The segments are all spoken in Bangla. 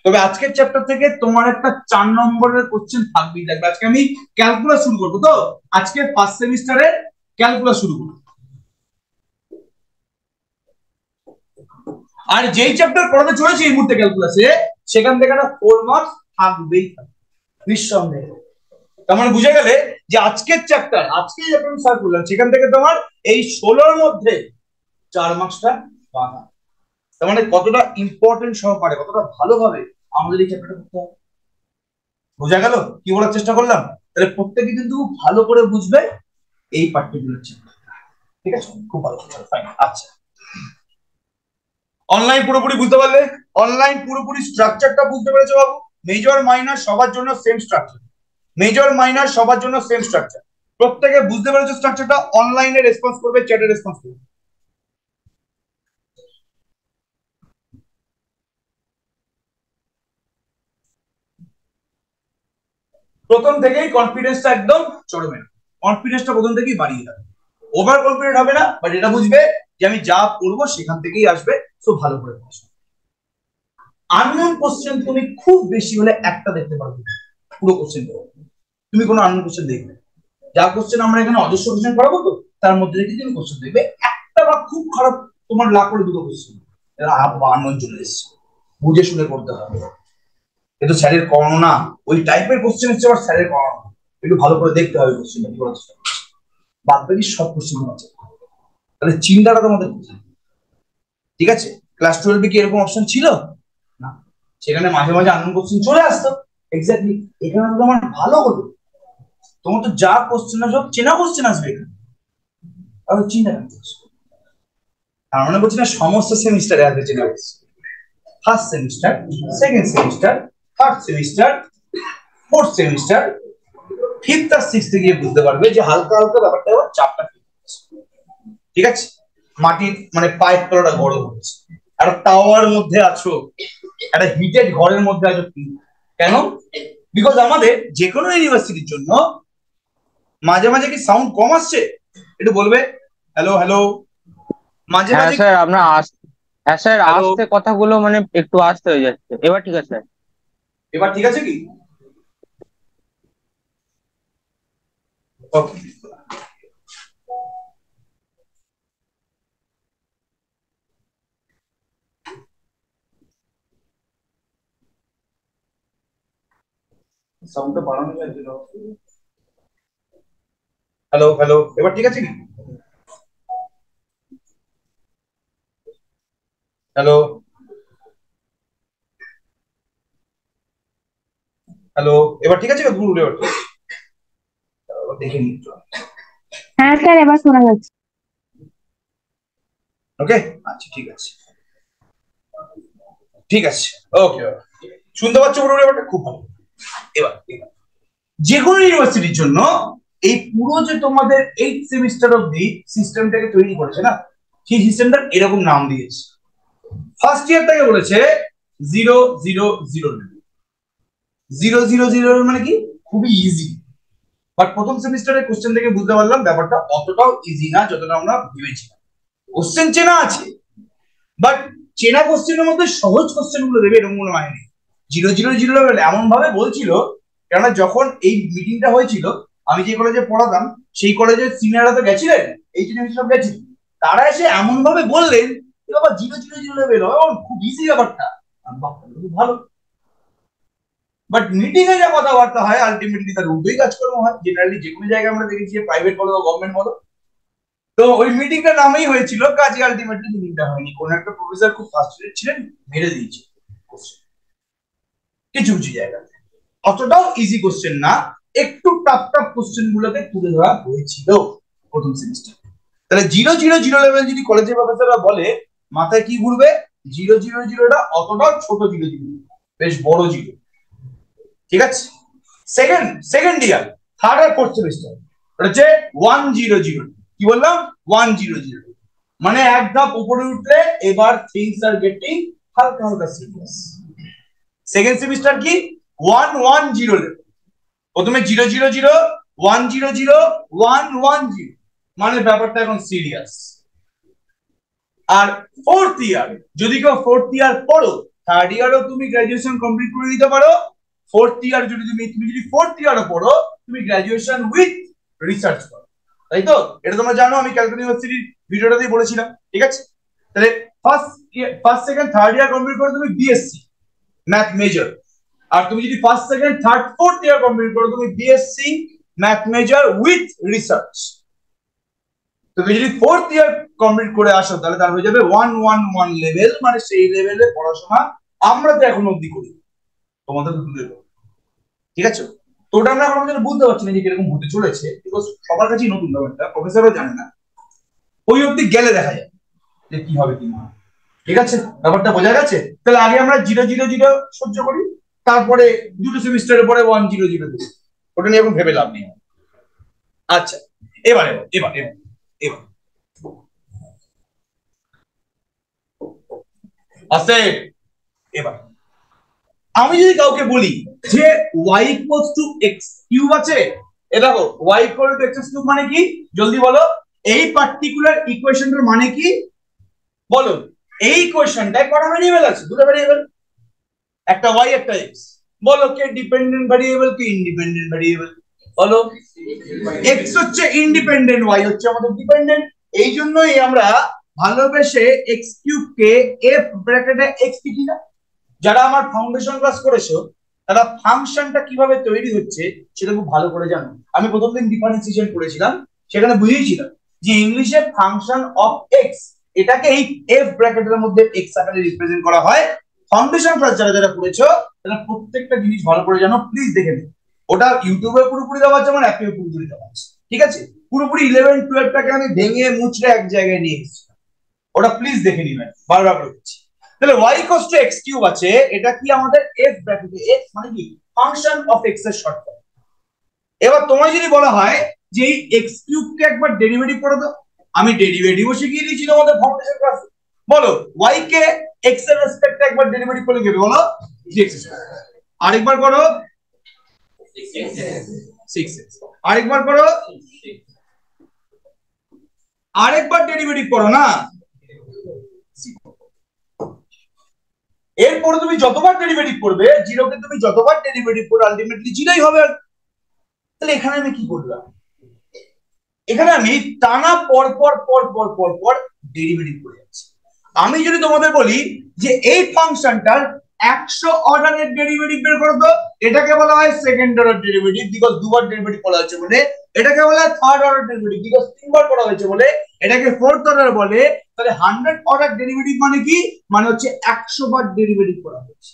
তবে আজকের চ্যাপ্টার থেকে তোমার একটা 4 নম্বরের কোশ্চেন থাকবেই থাকবে। আজকে আমি ক্যালকুলাস শুরু করবো, তো আজকে ফার্স্ট সেমিস্টারের ক্যালকুলাস শুরু করবো। আর যেই চ্যাপ্টার পড়াতে চলেছে এই মুহূর্তে ক্যালকুলাসে, সেখান থেকে একটা 4 মার্কস থাকবেই থাকবে নিঃসন্দেহে। তার মানে বুঝে গেলে যে আজকের চ্যাপ্টার, আজকে যে আমি স্যার করলাম, সেখান থেকে তোমার এই 16-র মধ্যে 4 মার্কসটা পাবা। তার মানে কতটা ইম্পর্টেন্ট সহকারে, কতটা ভালোভাবে আমাদের এই চ্যাপ্টারটা করতে হবে। বোঝা গেল কি বলার চেষ্টা করলাম? তাহলে প্রত্যেকে কিন্তু ভালো করে বুঝবে এই পার্টিকুলার চ্যাপ্টার। ঠিক আছে, খুব ভালো, ফাইন। আচ্ছা, অনলাইন পুরোপুরি বুঝতে পারলে? অনলাইন পুরোপুরি স্ট্রাকচারটা বুঝতে পেরেছো বাবু? মেজর মাইনর সবার জন্য সেম স্ট্রাকচার, মেজর মাইনর সবার জন্য সেম স্ট্রাকচার। প্রত্যেকে বুঝতে পেরেছো স্ট্রাকচারটা? অনলাইনে রেসপন্স করবে, চ্যাটে রেসপন্স করবে। প্রথম থেকেই কনফিডেন্সটা একদম চড়বে, কনফিডেন্সটা প্রথম থেকেই বাড়িয়ে যাবে। ওভার কনফিডেন্ট হবে না, বাট এটা বুঝবে যে আমি যা করবো সেখান থেকেই আসবে। সো ভালো করে পড়াশোনা। আননোন কোশ্চেন তুমি খুব বেশি হলে একটা দেখতে পারবে পুরো কোশ্চেন, তুমি কোনো আননোন কোশ্চেন দেখবে। যা কোশ্চেন আমরা এখানে অজস্র কোশ্চেন পড়াবো, তো তার মধ্যে থেকে তুমি কোশ্চেন দেখবে একটা বা খুব খারাপ তোমার লাখ করে দুটো কোশ্চেন আননোন চলে এসছে, বুঝে শুনে করতে হবে। কিন্তু স্যারের করানো না, ওই টাইপের কোশ্চেন হচ্ছে আবার স্যারের করানো, একটু ভালো করে দেখতে হবে কোশ্চেনটা কি বলছে। বাদ বাকি সব কোশ্চেন আছে, তাহলে চিন্তাটা তোমাদের কোথায়? ঠিক আছে, ক্লাস 12 কি এরকম অপশন ছিল না? সেখানে মাঝে মাঝে আননোন কোশ্চেন চলে আসতো। এক্স্যাক্টলি, এখানে তো তোমার ভালো হলো, তোমার তো যা কোশ্চেন আসবে চেনা কোশ্চেন আসবে এখানে, আর চিন্তা করছো। তার মানে বলছি না সমস্ত সেমিস্টারে আসবে চেনা question. First semester, second semester, third semester, fourth semester, fifth আর সিক্সথে গিয়ে বুঝতে পারবে যে হালকা হালকা ব্যাপারটা এবার চাপটা। ঠিক আছে, মাটির মানে পায়ের তলাটা গরম হচ্ছে, একটা টাওয়ার মধ্যে আছো, একটা হিটেড ঘরের মধ্যে আছো। কেন? বিকজ আমাদের যে কোনো ইউনিভার্সিটির জন্য মাঝে মাঝে কি সাউন্ড কম আসছে? একটু বলবে হ্যালো হ্যালো। মাঝে হ্যাঁ মাঝে স্যার, আপনার হ্যাঁ স্যার, হ্যালো, আসতে কথাগুলো মানে একটু আসতে হয়ে যাচ্ছে। এবার ঠিক আছে স্যার। এবার ঠিক আছে কি? ওকে, সাউন্ডটা বাড়ানো যায়? হ্যালো হ্যালো, এবার ঠিক আছে কি? হ্যালো হ্যালো, এবার ঠিক আছে? দূর এবার দেখে নিচ্ছ। হ্যাঁ স্যার, এবার শোনা যাচ্ছে। ওকে, আচ্ছা ঠিক আছে, ঠিক আছে, ওকে। শুনতে পাচ্ছ পুরো ব্যাপারটা? খুব ভালো। এবার যে কোনো ইউনিভার্সিটির জন্য এই পুরো যে তোমাদের 8 সেমিস্টার অবধি সিস্টেমটাকে তৈরি করেছে না, সেই সিস্টেমটা এরকম নাম দিয়েছে। ফার্স্ট ইয়ারটাকে বলেছে 0-0-0 0-0-0 মানে কি? খুবই ইজি। বাট প্রথম সেমিস্টারের কোশ্চেন থেকে বুঝতে পারলাম ব্যাপারটা অতটাও ইজি না যতটা আমরা ভেবেছিলাম। কোশ্চেন চেনা আছে, বাট চেনা কোশ্চেনের মধ্যে সহজ কোশ্চেন গুলো দেবে এরকম কোনো মানে নেই। 0-0-0 এমন ভাবে বলছিল, কেননা যখন এই মিটিংটা হয়েছিল, আমি যে কলেজে পড়াতাম সেই কলেজের সিনিয়ররা তো গেছিলেন, এই জিনিস সব গেছিলেন, তারা এসে এমন ভাবে বললেন বাবা 0-0-0 লেভেল খুব ইজি ব্যাপারটা। খুব ভালো। বাট মিটিং এ যা কথাবার্তা হয় আলটিমেটলি তার উল্টোই কাজকর্ম হয়। জেনারেলি যে কোনো জায়গায় আমরা দেখেছি, প্রাইভেট বলো বা গভর্নমেন্ট বলো। তো ওই মিটিংটা নামেই হয়েছিল, কাজে আলটিমেটলি মিটিংটা হয়নি। কোন একটা প্রফেসর খুব ফার্স্ট্রেটেড ছিলেন, মেরে দিয়েছে কিছু কিছু জায়গাতে। অতটাও ইজি কোশ্চেন না, একটু টাফ টাফ কোশ্চেন গুলোকে তুলে ধরা হয়েছিল প্রথম সেমিস্টার। তাহলে 0-0-0 লেভেল যদি কলেজের প্রফেসররা বলে, মাথায় কি ঘুরবে? 0-0-0টা অতটাও ছোট 0-0, বেশ বড় 0। ঠিক আছে, সেকেন্ড ইয়ার, থার্ড আর ফোর্থ সেমিস্টার হচ্ছে 1-0-0। কি বললাম? 1-0-0 মানে এক ধাপ উপরে উঠলে এবার থিংস আর গেটিং হালকা হালকা সিরিয়াস। সেকেন্ড সেমিস্টার কি? 1-1-0 লেভেল। প্রথমে 0-0-0, 1-0-0, 1-1-0 মানে ব্যাপারটা এখন সিরিয়াস। আর ফোর্থ ইয়ার, যদি কেউ ফোর্থ ইয়ার পড়ো, থার্ড ইয়ারও তুমি গ্রাজুয়েশন কমপ্লিট করে দিতে পারো, ফোর্থ ইয়ার যদি তুমি যদি ফোর্থ ইয়ারও পড়ো তুমি গ্রাজুয়েশন উইথ রিসার্চ করো, তাই তো? এটা তোমরা জানো, আমি ক্যালকাটা ইউনিভার্সিটির ভিডিওটাতেই বলেছিলাম, ঠিক আছে? তাহলে first second third year complete করে তুমি বিএসসি ম্যাথ মেজর, আর তুমি যদি first second third fourth year complete করো তুমি BSc math major with research. তুমি যদি ফোর্থ ইয়ার কমপ্লিট করে আসো তাহলে তার হয়ে যাবে 111 লেভেল, মানে সেই লেভেলে পড়াশোনা আমরা তো এখন অবধি করি, তোমাদের তো দূরে, ঠিক আছে? তো ওটা আমরা এখন পর্যন্ত বুঝতে পারছি না যে কিরকম হতে চলেছে, বিকজ সবার কাছেই নতুন ব্যাপারটা, প্রফেসরও জানে না, ওই অবধি গেলে দেখা যায় যে কি হবে কি না। ঠিক আছে, ব্যাপারটা বোঝা গেছে? তাহলে আগে আমরা 000 সহ্য করি, তারপরে দুটো সেমিস্টারের পরে 100 দেবো, ওটা নিয়ে এখন ভেবে লাভ নেই। আচ্ছা, এবার এবার এবার এবার এবার আস্তে, এবার আমি যদি কাউকে বলি যে y equals to x cube আছে, এ দেখো y equal to x cube মানে কি, জলদি বলো। এই পার্টিকুলার ইকুয়েশনটার মানে কি বলো? এই ইকুয়েশনটায় কটা ভেরিয়েবল আছে? দুটো ভেরিয়েবল, একটা y একটা x। বলো কে ডিপেন্ডেন্ট ভেরিয়েবল কি ইন্ডিপেন্ডেন্ট ভেরিয়েবল? বলো। x হচ্ছে ইন্ডিপেন্ডেন্ট, y হচ্ছে আমাদের ডিপেন্ডেন্ট। এই জন্যই আমরা ভালোবেসে x কিউব কে f ব্র্যাকেটে x লিখি না। যারা আমার ফাউন্ডেশন ক্লাস করেছো তারা ফাংশনটা কিভাবে তৈরি হচ্ছে সেটা খুব ভালো করে জানো। আমি প্রথম দিন ডিফারেন্সিয়েশন করেছিলাম, সেখানে বুঝিয়েছিলাম যে ইংলিশে ফাংশন অফ এক্স এটাকে এই এফ ব্র্যাকেটের মধ্যে এক্স আকারে রিপ্রেজেন্ট করা হয়। ফাউন্ডেশন ক্লাস যারা যারা করেছো তারা প্রত্যেকটা জিনিস ভালো করে জানো, প্লিজ দেখে নিও। ওটা ইউটিউবে পুরোপুরি দেওয়া আছে, আমার অ্যাপেও পুরোপুরি দেওয়া আছে, ঠিক আছে? পুরোপুরি 11-12টাকে আমি ভেঙে মুচড়ে এক জায়গায় নিয়ে এসেছি, ওটা প্লিজ দেখে নিবেন, বারবার করে বলছি। তাহলে y equals to x cube আছে, এটা কি আমাদের f ব্র্যাকেটে x মানে কি ফাংশন অফ x এর শর্ট ফর্ম। এবার তোমায় যদি বলা হয় যে এই x কিউব কে একবার ডেরিভেটিভ করে দাও, আমি ডেরিভেটিভও শিখিয়ে দিয়েছি তোমাদের ফাউন্ডেশন ক্লাসে। বলো y কে x এর রেসপেক্টে একবার ডেরিভেটিভ করলে কি হবে বলো? 6x। আরেকবার করো 6x, আরেকবার করো, আরেকবার ডেরিভেটিভ করো না, এরপরে তুমি যতবার ডেরিভেটিভ করবে জিরোকে তুমি যতবার ডেরিভেটিভ করবে আলটিমেটলি জিরোই হবে। তাহলে এখানে আমি কি করলাম? এখানে আমি টানা পর পর পর পর পর পর ডেরিভেটিভ করে যাচ্ছি। আমি যদি তোমাদের বলি যে এই ফাংশনটার 100 অর্ডারের ডেরিভেটিভ বের করো তো, এটাকে বলা হয় সেকেন্ড অর্ডার ডেরিভেটিভ, বিকজ দুবার ডেরিভেটিভ করা হচ্ছে বলে। এটাকে বলা হয় থার্ড অর্ডার ডেরিভেটিভ, বিকজ তিনবার করা হয়েছে বলে। এটাকে ফোর্থ অর্ডার বলে। তাহলে 100 অর্ডার ডেরিভেটিভ মানে কি? মানে হচ্ছে 100 বার ডেরিভেটিভ করা হয়েছে।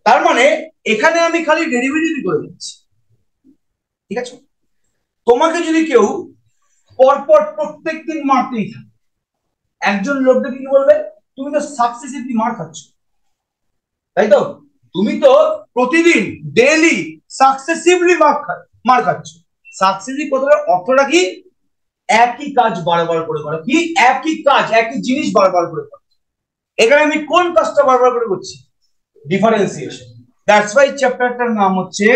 তার মানে এখানে আমি খালি ডেরিভেটিভই করে দিচ্ছি, ঠিক আছে? তোমাকে যদি কেউ পরপর প্রত্যেকদিন মারতেই থাকে, একজন লোককে কি বলবে? তুমি তো সাকসেসিভলি মার খাচ্ছ, তাই তো? তুমি তো প্রতিদিন ডেইলি সাকসেসিভলি মার খাচ্ছ। সাকসেসিভ কথাটার অর্থটা কি? একই কাজ বারবার করে করা। কি? একই কাজ, একই জিনিস বারবার করে করা। এখানে আমি কোন কাজটা বারবার করে করছি? ডিফারেন্সিয়েশন। দ্যাটস ওয়াই চ্যাপ্টারটার নাম হচ্ছে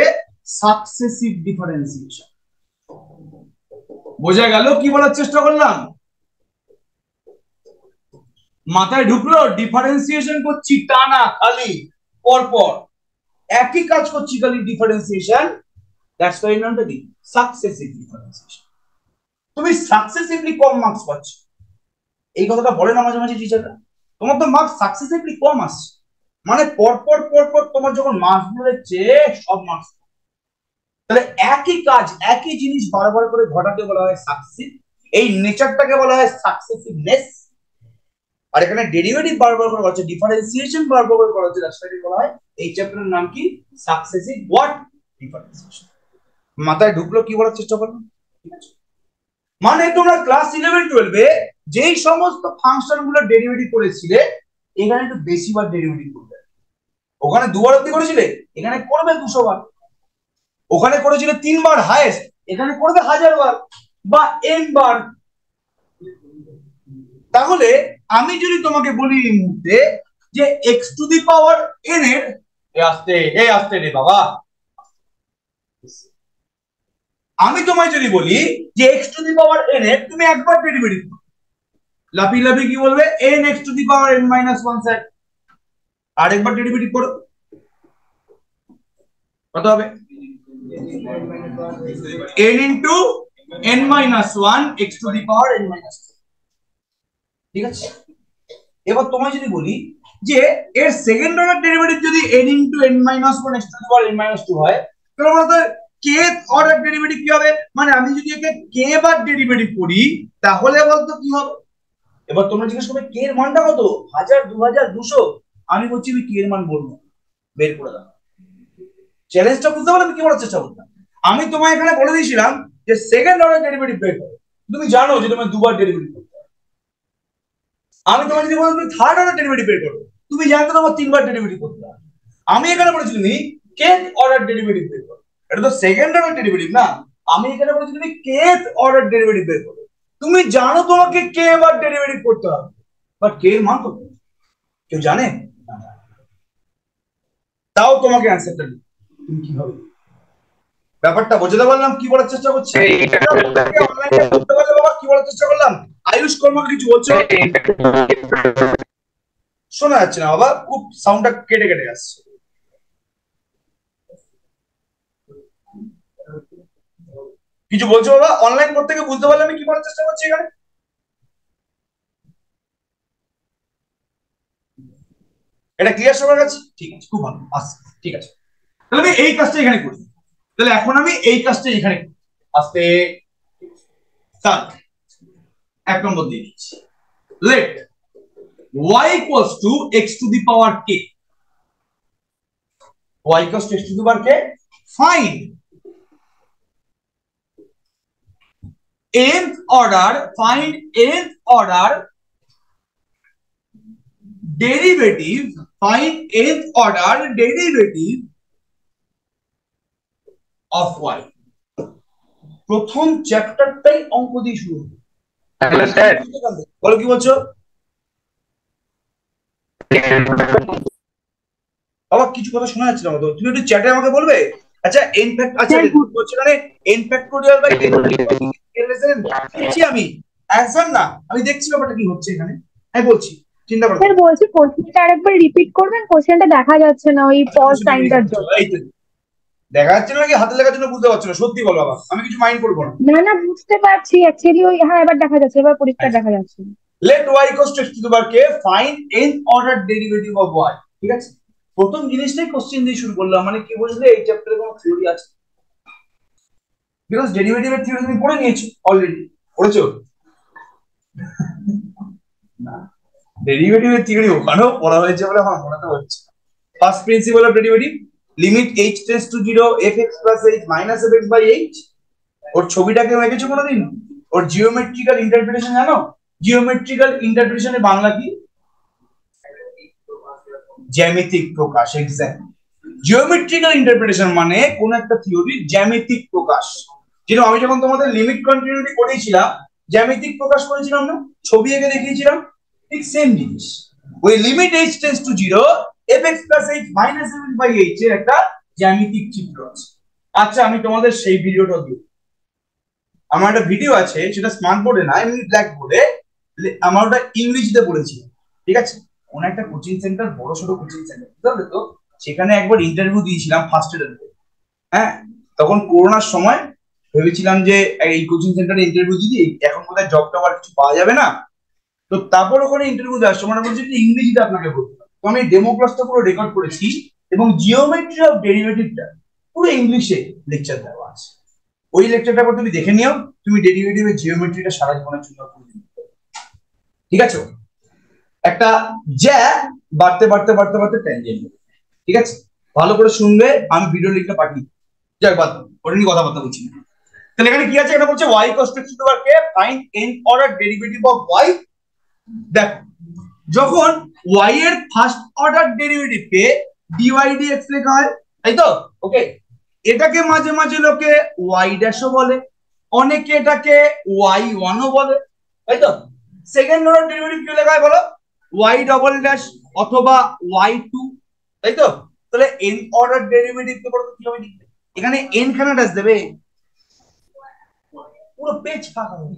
সাকসেসিভ ডিফারেন্সিয়েশন। বোঝা গেল কি বলার চেষ্টা করলাম? মাথায় ঢুকলো? ডিফারেন্সিয়েশন করছি টানা খালি পরপর একই কাজ করছি খালি ডিফারেন্সিয়েশন। দ্যাটস ওয়াই নামটা কি? Successive differentiation. তুমি সাকসেসিভলি কম মার্কস পাচ্ছ, এই কথাটা বলে না মাঝে মাঝে টিচাররা? তোমার তো মার্কস সাকসেসিভলি কম আসছে, মানে পরপর পরপর তোমার যখন মার্কস গুলো চেয়ে সব মার্কস। তাহলে একই কাজ একই জিনিস বারবার করে ঘটাতে বলা হয় সাকসেসিভ। এই নেচারটাকে বলা হয় সাকসেসিভনেস। আর এখানে ডেরিভেটিভ বারবার করে হচ্ছে, ডিফারেন্সিয়েশন বারবার করে করা হচ্ছে, রাস্তাটি বলা হয় এই চ্যাপ্টারের নাম কি? Successive what? ডিফারেন্সিয়েশন। মাথায় ঢুকলো কি বলার চেষ্টা করবে? ঠিক আছে, মানে তোমরা ক্লাস 11-12 যেই সমস্ত ফাংশন গুলো ডেরিভেটিভ করেছিলে এখানে একটু বেশি বার ডেরিভেটিভ করবে। ওখানে দুবার অবধি করেছিলে, এখানে করবে 200 বার। ওখানে করেছিল 3 বার হাইয়েস্ট, এখানে করবে 1000 বার বা n বার। তাহলে আমি যদি তোমাকে বলি এই মুহূর্তে যে x two the power n এর, আসতে রে বাবা, আমি তোমায় যদি বলি যে x two the power n এর তুমি একবার ডেরিভেটিভ করো, লাফিয়ে লাফিয়ে কি বলবে n x two the power n minus 1 sir. আরেকবার ডেরিভেটিভ করো, কত হবে n into n minus 1 x two the power n minus 2। ঠিক আছে, এবার তোমায় যদি বলি যে এর সেকেন্ড অর্ডার ডেরিভেটিভ যদি n into n minus 1 x two the power n minus 2 হয়, তাহলে বলতো কে অর্ডার ডেরিভেটিভ কি হবে? মানে আমি যদি একে কে বার ডেরিভেটিভ করি তাহলে বলতো কি হবে? এবার তোমরা জিজ্ঞেস করবে কে এর মানটা কত, 1000 2000 200? আমি বলছি আমি কে এর মান বলবো, বের করে দাও। চ্যালেঞ্জটা বুঝতে পারলে আমি কি বলার চেষ্টা করতাম? আমি তোমায় এখানে বলে দিয়েছিলাম যে সেকেন্ড অর্ডার ডেরিভেটিভ বের করো, তুমি জানো যে তোমায় দুবার ডেরিভেটিভ করতে হবে। আমি তোমায় যদি বলতাম তুমি থার্ড অর্ডার ডেরিভেটিভ বের করো, তুমি জানতে তোমার তিনবার ডেরিভেটিভ করতে হবে। আমি এখানে বলেছি তুমি কেথ অর্ডার ডেরিভেটিভ বের করো, এটা তো সেকেন্ড অর্ডার ডেরিভেটিভ না। আমি এখানে বলেছি তুমি কেথ অর্ডার ডেরিভেটিভ বের করো, তুমি জানো তোমাকে কে বার ডেরিভেটিভ করতে হবে, বাট কে এর মান কত কেউ জানে? তাও তোমাকে অ্যান্সারটা দিই, তুমি কিভাবে ব্যাপারটা বোঝাতে পারলাম, কি বলার চেষ্টা করছি? অনলাইনে বুঝতে পারলে বাবা কি বলার চেষ্টা করলাম? আয়ুষ কর্মকে কিছু বলছো? শোনা যাচ্ছে না বাবা, খুব সাউন্ডটা কেটে কেটে আসছে। কিছু বলছো বাবা? অনলাইন করতে গিয়ে বুঝতে পারলে আমি কি বলার চেষ্টা করছি এখানে? এটা ক্লিয়ার সবার কাছে? ঠিক আছে, খুব ভালো, আচ্ছা ঠিক আছে। তাহলে আমি এই কাজটা এখানে করি, তাহলে এখন আমি এই কাজটা এখানে আস্তে স্টার্ট। এক নম্বর দিয়ে দিচ্ছি, late y equals to x to the power k, y equals to x to the power k, find nth order, find nth order derivative, find nth order derivative of y। প্রথম চ্যাপ্টারটাই অঙ্ক দিয়ে শুরু হবে। বলো কি বলছো বাবা? কিছু কথা শোনা যাচ্ছে না তো, তুমি একটু চ্যাটে আমাকে বলবে। আচ্ছা n ফ্যাক্ট, আচ্ছা বলছো মানে n ফ্যাক্টোরিয়াল বাই n দিচ্ছি আমি অ্যান্সার না, আমি দেখছি ব্যাপারটা কি হচ্ছে এখানে, আমি বলছি, চিন্তা করো। স্যার বলছি কোশ্চেনটা আরেকবার রিপিট করবেন, কোশ্চেনটা দেখা যাচ্ছে না ওই পজ সাইনটার জন্য। এই তো দেখা যাচ্ছে না নাকি হাতে লেখার জন্য বুঝতে পারছো না? সত্যি বলো বাবা, আমি কিছু মাইন্ড করবো না। না না বুঝতে পারছি অ্যাকচুয়ালি ওই, হ্যাঁ এবার দেখা যাচ্ছে, এবার পরিষ্কার দেখা যাচ্ছে। let y equals to x to the power k, find nth order derivative of y। ঠিক আছে, প্রথম জিনিসটাই কোশ্চেন দিয়ে শুরু করলাম, মানে কি বুঝলে এই চ্যাপ্টারে কোনো থিওরি আছে? বিকজ ডেরিভেটিভের থিওরি তুমি পড়ে নিয়েছো অলরেডি, পড়েছো না? ডেরিভেটিভের থিওরি ওখানেও পড়া হয়েছে বলে আমার মনে তো হচ্ছে। First principle of derivative, limit h tends to 0 fx plus h minus fx by h। ওর ছবিটাকে এঁকেছো কোনোদিন? ওর জিওমেট্রিক্যাল ইন্টারপ্রিটেশন জানো? জিওমেট্রিক্যাল ইন্টারপ্রিটেশনে বাংলা কি? জ্যামিতিক প্রকাশ। এক্স্যাক্টলি, জিওমেট্রিক্যাল ইন্টারপ্রিটেশন মানে কোন একটা থিওরির জ্যামিতিক প্রকাশ। যেটা আমি যখন তোমাদের লিমিট কন্টিনিউটি করেছিলাম, জ্যামিতিক প্রকাশ করেছিলাম না, ছবি এঁকে দেখিয়েছিলাম, ঠিক সেম জিনিস। ওই limit h tends to 0 fx plus h minus fx by h এর একটা জ্যামিতিক চিত্র আছে। আচ্ছা আমি তোমাদের সেই ভিডিওটা দিই, আমার একটা ভিডিও আছে, সেটা স্মার্ট বোর্ডে না এমনি ব্ল্যাক বোর্ডে, আমার ওটা ইংরেজিতে বলেছি। ঠিক আছে, কোন একটা কোচিং সেন্টার, বড় সড়ো কোচিং সেন্টার, বুঝতে তো, সেখানে একবার ইন্টারভিউ দিয়েছিলাম ফার্স্ট ইয়ারের। হ্যাঁ, তখন করোনার সময় ভেবেছিলাম যে এই কোচিং সেন্টারে ইন্টারভিউ দিই, এখন কোথায় জব টব আর কিছু পাওয়া যাবে না। তো তারপর ওখানে ইন্টারভিউ দেওয়ার সময় বলছি যে ইংরেজিতে আপনাকে বলতে হবে। তো আমি ডেমো ক্লাসটা পুরো রেকর্ড করেছি এবং জিওমেট্রি অফ ডেরিভেটিভটা পুরো ইংলিশে লেকচার দেওয়া আছে। ওই লেকচারটা পর তুমি দেখে নিও, তুমি ডেরিভেটিভের জিওমেট্রিটা সারা জীবনের জন্য করে নিতে পারবে। ঠিক আছে, একটা জ্যা বাড়তে বাড়তে বাড়তে বাড়তে ট্যানজেন্ট। ঠিক আছে, ভালো করে শুনবে, আমি ভিডিও লিঙ্কটা পাঠিয়ে যাক, বাদ ওটা নিয়ে কথাবার্তা বলছি না। তাহলে এখানে কি আছে? এটা বলছে y cos x to power k, find nth order derivative of y। দেখো, যখন y এর ফার্স্ট অর্ডার ডেরিভেটিভ কে dy dx লেখা হয়, তাই তো? ওকে, এটাকে মাঝে মাঝে লোকে y ড্যাশও বলে, অনেকে এটাকে y1 ও বলে, তাই তো? সেকেন্ড অর্ডার ডেরিভেটিভ কি লেখা হয় বলো? y ডবল ড্যাশ অথবা y2, তাই তো? তাহলে n অর্ডার ডেরিভেটিভ কে বলো কিভাবে লিখবে? এখানে n খানা ড্যাশ দেবে, পুরো পেজ ফাঁকা হবে।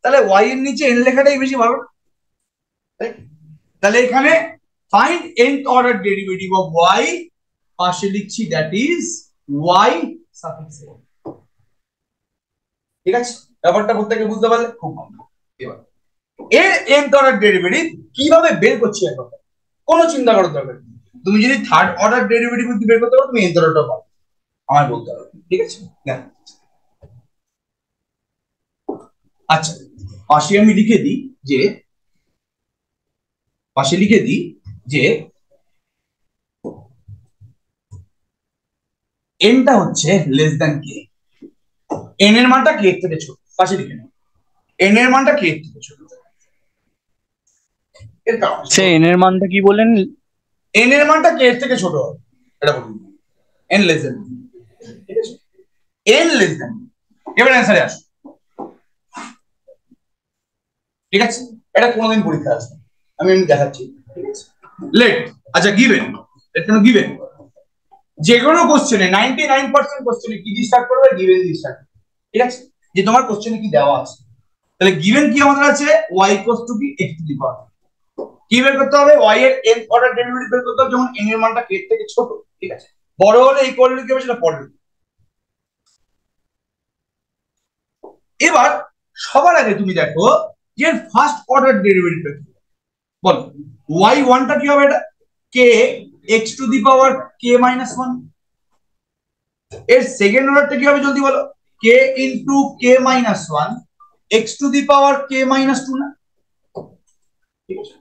তাহলে ওয়াই এর নিচে এন লেখাটাই বেশি ভালো। তাহলে এখানে find nth order derivative of y, পাশে লিখছি that is y suffix n। ঠিক আছে, ব্যাপারটা প্রত্যেকে বুঝতে পারলে খুব ভালো। এবার এর nth অর্ডার ডেরিভেটিভ কিভাবে বের করছি এখন কোনো চিন্তা করার দরকার নেই। তুমি যদি থার্ড অর্ডার ডেরিভেটিভ বের করতে পারো তুমি nth অর্ডারটা পাবে, আমার বলতে হবে। ঠিক আছে, আচ্ছা পাশে আমি লিখে দিই যে এনটা হচ্ছে লেস দ্যান কে, এন এর মানটা কে থেকে ছোট, পাশে লিখে নাও এন এর মানটা কে থেকে ছোট। সে এন এর মানটা কি বলেন? এন এর মানটা কে থেকে ছোট হবে এটা বলুন, এন লেস দ্যান, ঠিক আছে, এন লেস দ্যান। এবার অ্যান্সারে আসো। ঠিক আছে, এটা কোনোদিন পরীক্ষা আসবে, আমি দেখাচ্ছি। ঠিক আছে, লেট, আচ্ছা গিভেন, গিভেন যে কোনো কোশ্চেনে 99% কোশ্চেনে কি দিয়ে স্টার্ট করবে, গিভেন দিয়ে স্টার্ট। ঠিক আছে, যে তোমার কোশ্চেনে কি দেওয়া আছে, তাহলে গিভেন কি আমাদের আছে, y ইকুয়ালস টু কি x টু দি পাওয়ার। কি বের করতে হবে, y এর nth অর্ডার ডেরিভেটিভ বের করতে হবে যখন n এর মানটা k থেকে ছোট। ঠিক আছে, বড় হলে ইকুয়াল টু কি হবে সেটা পরে। এবার সবার আগে তুমি দেখো যে ফার্স্ট অর্ডার ডেরিভেটিভটা কি, বলো y1 টা কি হবে, এটা k x two the power k minus 1। এর সেকেন্ড অর্ডারটা কি হবে জলদি বলো, k into k minus 1 x two the power k minus 2 না। ঠিক আছে,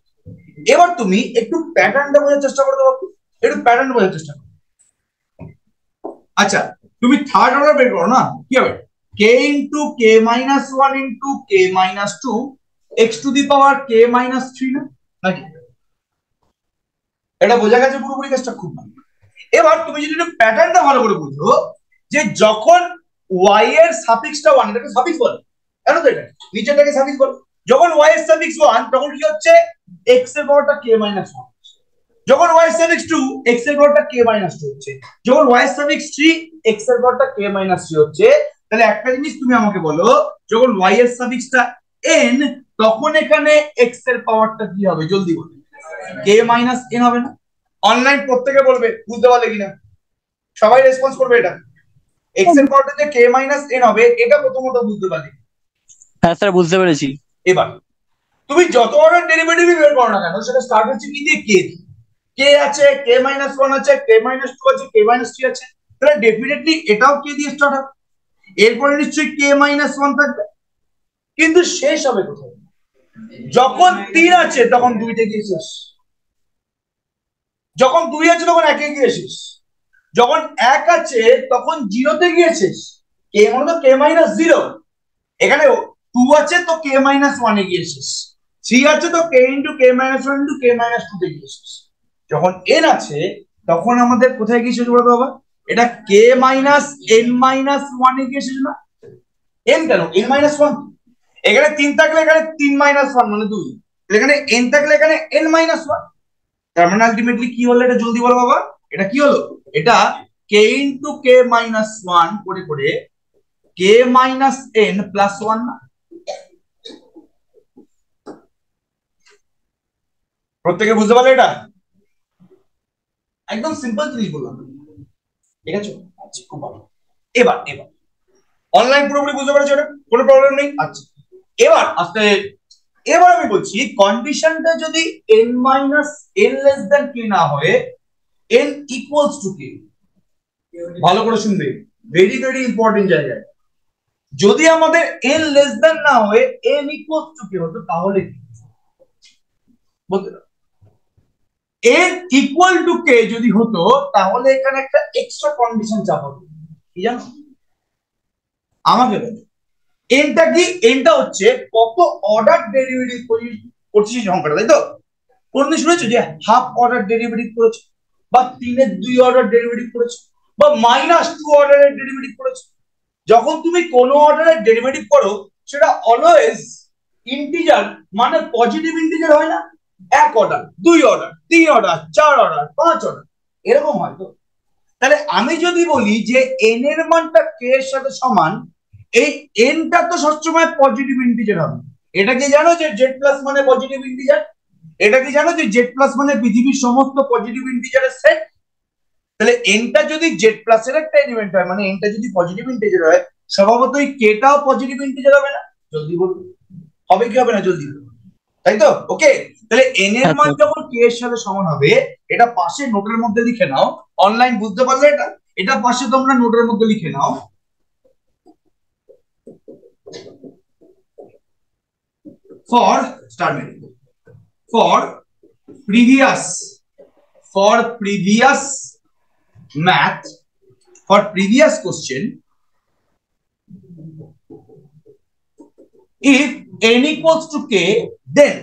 এবার তুমি একটু প্যাটার্নটা বোঝার চেষ্টা করো, একটু প্যাটার্ন বোঝার চেষ্টা করো। আচ্ছা তুমি থার্ড অর্ডার বের করো না, কি হবে, k into k minus 1 into k minus 2 x two the power k minus 3 না, নাকি? এটা বোঝা গেছে পুরোপুরি, কাজটা খুব ভালো। এবার তুমি যদি একটু প্যাটার্নটা ভালো করে বুঝো, যে যখন y এর সাফিক্সটা 1, এটাকে সাফিক্স বলে, জানো তো, এটা নিচেরটাকে সাফিক্স বলে। যখন y এর সাফিক্স 1 তখন কি হচ্ছে, x এর পাওয়ারটা k মাইনাস 1। যখন y এর সাফিক্স 2 x এর পাওয়ারটা k মাইনাস 2 হচ্ছে। যখন y এর সাফিক্স 3 x এর পাওয়ারটা k মাইনাস 3 হচ্ছে। তাহলে একটা জিনিস তুমি আমাকে বলো, যখন y এর সাফিক্সটা n তখন এখানে x এর পাওয়ারটা কি হবে, জলদি বলো, k মাইনাস n হবে না? অনলাইন প্রত্যেকে বলবে বুঝতে পারলে কিনা, সবাই রেসপন্স করবে এটা, x এর পাওয়ারটা যে k মাইনাস n হবে, এটা প্রথমত বুঝতে পারলে? হ্যাঁ স্যার, বুঝতে পেরেছি। এবার তুমি যত অর্ডার ডেরিভেটিভ বের করো না কেন, সেটা স্টার্ট হচ্ছে কি দিয়ে, কে। কে আছে, কে মাইনাস 1 আছে, কে মাইনাস 2 আছে, কে মাইনাস 3 আছে, তাহলে ডেফিনেটলি এটাও কে দিয়ে স্টার্ট হবে। এরপরে নিশ্চয়ই কে মাইনাস 1 থাকবে, কিন্তু শেষ হবে কোথায়, যখন 3 আছে তখন 2 তে গিয়ে শেষ, যখন 2 আছে তখন 1 এ গিয়ে শেষ, যখন 1 আছে তখন 0 তে গিয়ে শেষ। কে মানে তো কে মাইনাস 0, এখানে 2 আছে তো কে মাইনাস 1 এ গিয়ে শেষ, 3 আছে তো কে ইনটু কে মাইনাস 1 ইনটু কে মাইনাস 2 তে গিয়ে শেষ। যখন n আছে তখন আমাদের কোথায় গিয়ে শেষ বলতে হবে, এটা কে মাইনাস n মাইনাস 1 এ গিয়ে শেষ না। n কেন, n মাইনাস 1, এখানে 3 থাকলে এখানে 3 মাইনাস 1 মানে 2, এখানে n থাকলে এখানে n মাইনাস 1। তার মানে আলটিমেটলি কি হলো, এটা জলদি বলো বাবা, এটা কি হলো, এটা k ইনটু কে মাইনাস 1 করে করে k মাইনাস n প্লাস 1 না। প্রত্যেকে বুঝতে পারলে এটা, একদম সিম্পল জিনিস বললাম, ঠিক আছে? আচ্ছা খুব ভালো। এবার অনলাইন পুরোপুরি বুঝতে পারছো, এটা কোনো প্রবলেম নেই। আচ্ছা এবার আস্তে, এবার আমি বলছি কন্ডিশনটা যদি n minus n less than k না হয়, n ইকুয়ালস টু k, ভালো করে শুনবে, ভেরি ভেরি ইম্পর্টেন্ট জায়গায়, যদি আমাদের n লেস দ্যান না হয় n ইকুয়ালস টু k হতো, তাহলে কি বলতে n ইকুয়াল টু k যদি হতো, তাহলে এখানে একটা এক্সট্রা কন্ডিশন চাপাবো, কি জানো, আমাকে বলো এনটা কি, এনটা হচ্ছে কত অর্ডার ডেরিভেটিভ করছিস সংখ্যাটা, তাই তো? কোনদিন শুনেছো যে হাফ অর্ডার ডেরিভেটিভ করেছে, বা 3 এর 2 অর্ডার ডেরিভেটিভ করেছে, বা মাইনাস 2 অর্ডারের ডেরিভেটিভ করেছে? যখন তুমি কোনো অর্ডারের ডেরিভেটিভ করো, সেটা অলওয়েজ ইন্টিজার, মানে পজিটিভ ইন্টিজার হয় না, 1 order, 2 order, 3 order, 4 order, 5 order, এরকম হয় তো। তাহলে আমি যদি বলি যে n এর মানটা k এর সাথে সমান, এই nটা তো সবসময় পজিটিভ ইন্টিজার হবে, এটা কি জানো যে জেড প্লাস মানে পজিটিভ ইন্টিজার? এটা কি জানো যে জেড প্লাস মানে পৃথিবীর সমস্ত পজিটিভ ইন্টিজারের সেট? তাহলে এনটা যদি জেড প্লাস এর একটা এলিমেন্ট হয়, মানে এনটা যদি পজিটিভ ইন্টিজার হয়, স্বভাবতই কেটাও পজিটিভ ইন্টিজার হবে না? জলদি বলুন, হবে কি হবে না? জলদি বলুন, তাই তো? ওকে, তাহলে এন এর হ্যাঁ মান স্যার। যখন কে এর সাথে সমান হবে, এটা পাশে নোটের মধ্যে লিখে নাও। অনলাইন বুঝতে পারলে এটা? এটা পাশে তোমরা নোটের মধ্যে লিখে নাও। For start for previous math, for previous question, if n equals to k, then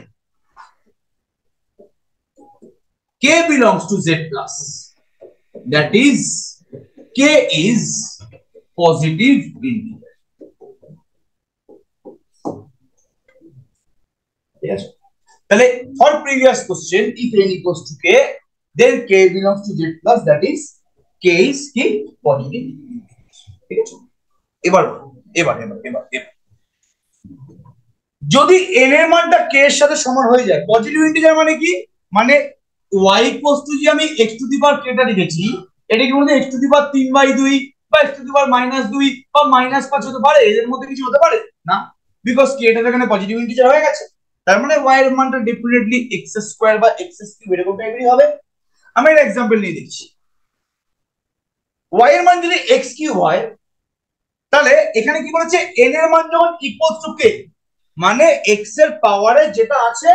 k belongs to z plus, that is k is positive integer. Yes. তাহলে for previous question, if n equals to k, then k belongs to z plus, that is k is কি positive. ঠিক আছে, এবার এবার এবার এবার এবার যদি n এর মানটা k এর সাথে সমান হয়ে যায়, পজিটিভ ইন্টিজার মানে কি? মানে y ইকুয়ালস টু যে আমি x two the power k টা লিখেছি, এটা কি বলতে x টু দি পাওয়ার 3/2 বা x টু দি পাওয়ার -2 বা -5 হতে পারে? এদের মধ্যে কিছু হতে পারে না, বিকজ k টা এখানে পজিটিভ ইন্টিজার হয়ে গেছে। তার মানে y এর মানটা ডেফিনেটলি x স্কয়ার বা x কিউব এরকম টাইপেরই হবে। আমি একটা एग्जांपल নিয়ে দেখছি। y এর মান যদি x কিউব হয়, তাহলে এখানে কি বলেছে? n এর মান যখন ইকুয়ালস টু k, মানে x এর পাওয়ারে যেটা আছে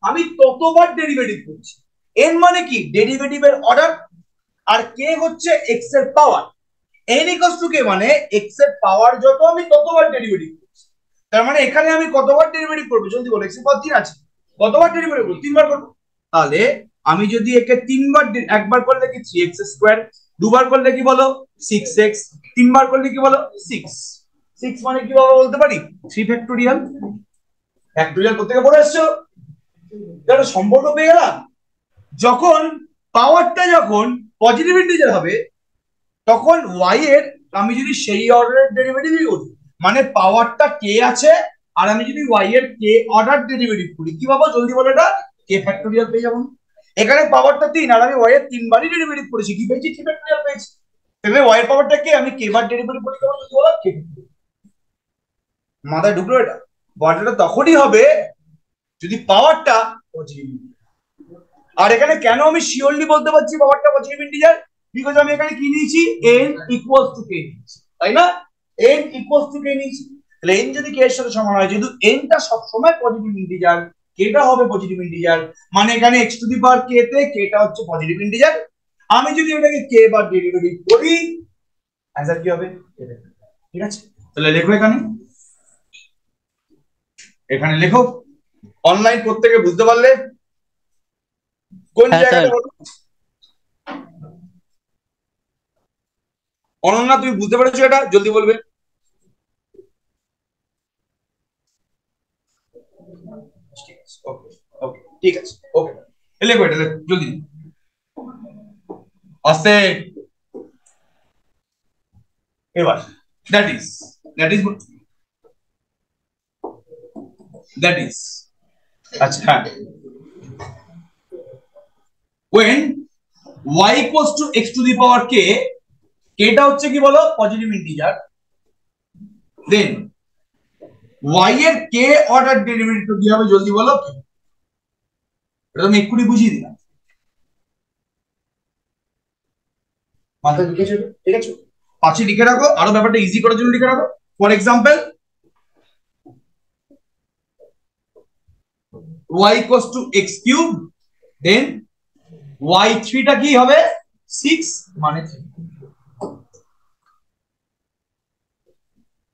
আমি ততবার ডেরিভেটিভ করছি। n মানে কি? ডেরিভেটিভের অর্ডার, আর k হচ্ছে x এর পাওয়ার। n ইকুয়ালস টু k মানে x এর পাওয়ার যত আমি ততবার ডেরিভেটিভ করছি। তার মানে এখানে আমি কতবার ডেরিভেটিভ করব? জলদি বলো, x এর পাওয়ার 3 আছে, কতবার ডেরিভেটিভ করব? 3 বার করব। তাহলে আমি যদি একে 3 বার, একবার করলে কি 3x স্কয়ার, দুবার করলে কি বলো 6x, তিনবার করলে কি বলো 6। 6 মানে কি বাবা বলতে পারি? 3 ফ্যাক্টোরিয়াল। ফ্যাক্টোরিয়াল কোথা থেকে পড়ে আসছো? এটা সম্পর্ক পেয়ে গেলাম। যখন পাওয়ারটা যখন পজিটিভ ইন্টিজার হবে, তখন y এর আমি যদি সেই অর্ডারের ডেরিভেটিভই করি, মানে পাওয়ারটা k আছে আর আমি যদি y এর k অর্ডার ডেরিভেটিভ করি, কি পাবো? জলদি বলো, এটা k ফ্যাক্টোরিয়াল পেয়ে যাবো। এখানে পাওয়ারটা 3 আর আমি y এর 3 বারই ডেরিভেটিভ করেছি, কি পেয়েছি? 3 ফ্যাক্টোরিয়াল পেয়েছি। তাহলে y এর পাওয়ারটা k, আমি k বার ডেরিভেটিভ করি, কেমন জলদি বলো? k। মাথায় ঢুকলো এটা? বলটা তখনই হবে যদি পাওয়ারটা পজিটিভ। আর এখানে কেন আমি শিওরলি বলতে পারছি পাওয়ারটা পজিটিভ ইন্টিজার? বিকজ আমি এখানে কি নিয়েছি? n ইকুয়ালস টু k নিয়েছি, তাই না? n ইকুয়ালস টু k নিয়েছি। তাহলে n যদি k এর সাথে সমান হয়, যেহেতু n টা সব সময় পজিটিভ ইন্টিজার, k টা হবে পজিটিভ ইন্টিজার, মানে এখানে x two the power k তে k টা হচ্ছে পজিটিভ ইন্টিজার। আমি যদি এটাকে k বার ডেরিভেটিভ করি, অ্যানসার কি হবে? ঠিক আছে, তাহলে লেখো এখানে, এখানে লেখো। অনলাইন প্রত্যেকে বুঝতে পারলে? কোন হ্যাঁ স্যার। জায়গাটা বলো? অনন্যা, তুমি বুঝতে পেরেছো এটা? জলদি বলবে। ওকে ওকে ঠিক আছে, ওকে লেখো, এটা লেখো জলদি আস্তে। এবার that is that is that is আচ্ছা হ্যাঁ, when y equals to x to the power k, k টা হচ্ছে কি বলো? Positive integer. দেন y এর k অর্ডার ডেরিভেটিভ কি হবে? জলদি বলো। এটা আমি এক্ষুনি বুঝিয়ে দিলাম, মাথায় ঢুকেছে? ঠিক আছে, পাশে লিখে রাখো, আরো ব্যাপারটা ইজি করার জন্য লিখে রাখো। For example, y equals to x cube, then y3 টা কি হবে? 6 মানে 3।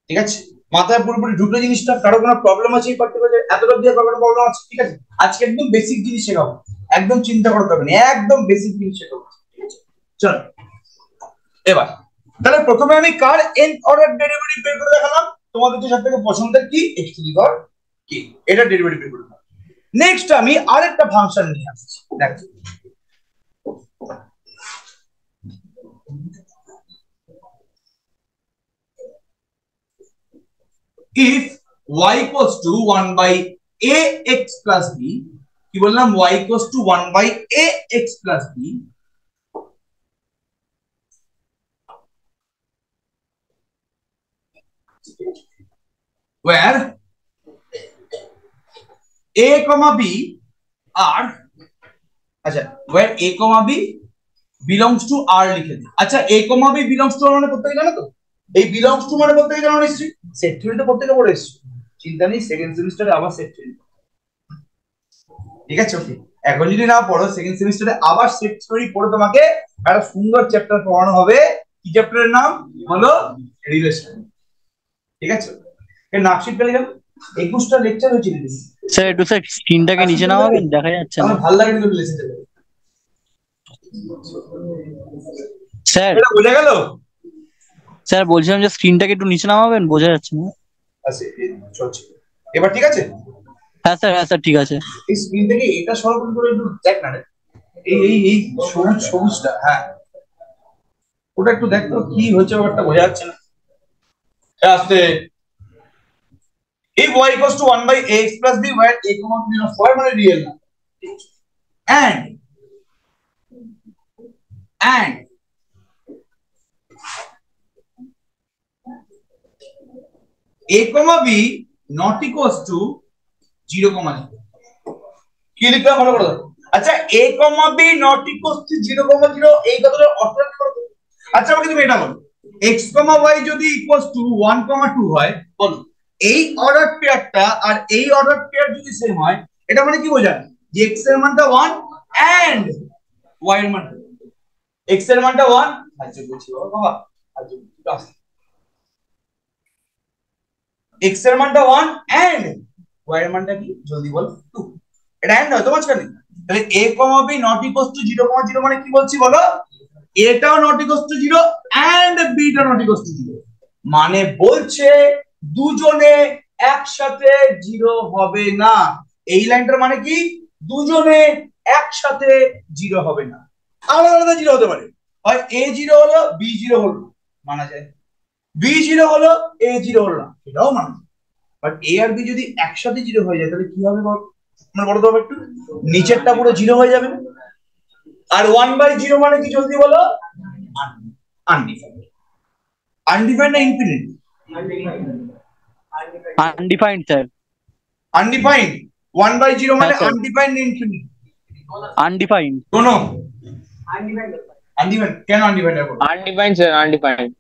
ঠিক আছে, মাথায় পুরোপুরি ঢুকলো জিনিসটা? কারো কোনো প্রবলেম আছে এই পার্টিকুলার এতটা দিয়ে কোনো প্রবলেম আছে? ঠিক আছে, আজকে একদম বেসিক জিনিস শেখাবো, একদম চিন্তা করতে হবে না, একদম বেসিক জিনিস শেখাবো। ঠিক আছে, চলো এবার তাহলে প্রথমে আমি কার n অর্ডার ডেরিভেটিভ বের করে দেখালাম? তোমাদের তো সবথেকে পছন্দের কি? x two the power k, এটা ডেরিভেটিভ বের করে দেখালাম। নেক্সট আমি আরেকটা ফাংশন নিয়ে আসছি, দেখো। if y equals to 1 by ax plus b, কি বললাম, y equals to 1 by ax plus b, where a comma b are, আচ্ছা where a comma b belongs to r লিখে দিই। আচ্ছা a comma b belongs to r মানে প্রত্যেকে জানো তো? এই belongs to মানে প্রত্যেকে জানো নিশ্চয়ই, সেট থিওরিতে প্রত্যেকে পড়ে এসেছো, চিন্তা নেই, সেকেন্ড সেমিস্টারে আবার সেট থিওরি, ঠিক আছে? ওকে, এখন যদি না পড়ো সেকেন্ড সেমিস্টারে আবার সেট থিওরি পড়ে তোমাকে একটা সুন্দর চ্যাপ্টার পড়ানো হবে। কি চ্যাপ্টারের নাম হলো? রিলেশন, ঠিক আছে? এর নাকশিট পেলে গেল, 21টা লেকচার হয়েছে রিলেশন। স্যার একটু স্যার স্ক্রিনটাকে নিচে নামাবেন, দেখা যাচ্ছে না। আমার ভালো লাগে কিন্তু রিলেশন স্যার এটা বোঝা গেল? স্যার বলছিলাম যে স্ক্রিনটাকে একটু নিচে নামাবেন, বোঝা যাচ্ছে না। আচ্ছা চলছে এবার, ঠিক আছে? হ্যাঁ স্যার ঠিক আছে। এই স্ক্রিন থেকে এটা সরাসরি করে একটু দেখ না রে, এই এই এই সবুজ সবুজটা, হ্যাঁ ওটা একটু দেখ তো কি হচ্ছে, ব্যাপারটা বোঝা যাচ্ছে না। আস্তে, if y equals to 1 by ax plus b where a comma b belongs to r মানে রিয়েল না, and a comma b not equals to 0 comma 0, কি লিখলাম ভালো করে দেখো। আচ্ছা a comma b not equals to 0 comma 0 এই কথাটার অর্থ কি করব? আচ্ছা আমাকে তুমি এটা বলো, x comma y যদি equals to 1 comma 2 হয়, বলো এই অর্ডার পেয়ারটা আর এই অর্ডার পেয়ার যদি সেম হয়, এটা মানে কি বোঝায়? যে x এর মানটা 1 and y এর মানটা, x এর মানটা 1, আচ্ছা বুঝছি বাবা, আচ্ছা x এর মানটা 1 and y এর মানটা কি জলদি বল 2, এটা এন্ড হয় তো মাঝখানে, তাহলে a b not equals to 0 0 মানে কি বলছি বলো? a টাও not equals to 0 and b টা not equals to 0, মানে বলছে দুজনে একসাথে 0 হবে না। এই লাইনটার মানে কি? দুজনে একসাথে 0 হবে না, আলাদা আলাদা 0 হতে পারে, হয় a 0 হলো b 0 হলো, মানা যায়, b 0 হলো a 0 হলো না, এটাও মানা যায়। বাট a আর b যদি একসাথে 0 হয়ে যায় তাহলে কি হবে বল? আমরা বড় তো একটু, নিচেরটা পুরো 0 হয়ে যাবে, আর 1/0 মানে কি জলদি বলো? আনডিফাইন্ড। আনডিফাইন্ড না ইনফিনিট? Undefined sir. আনডিফাইন্ড। 1/0 মানে আনডিফাইন্ড না ইনফিনিট? আনডিফাইন্ড। কোনো আনডিফাইন্ড কেন? আনডিফাইন্ড বলো, আনডিফাইন্ড স্যার, আনডিফাইন্ড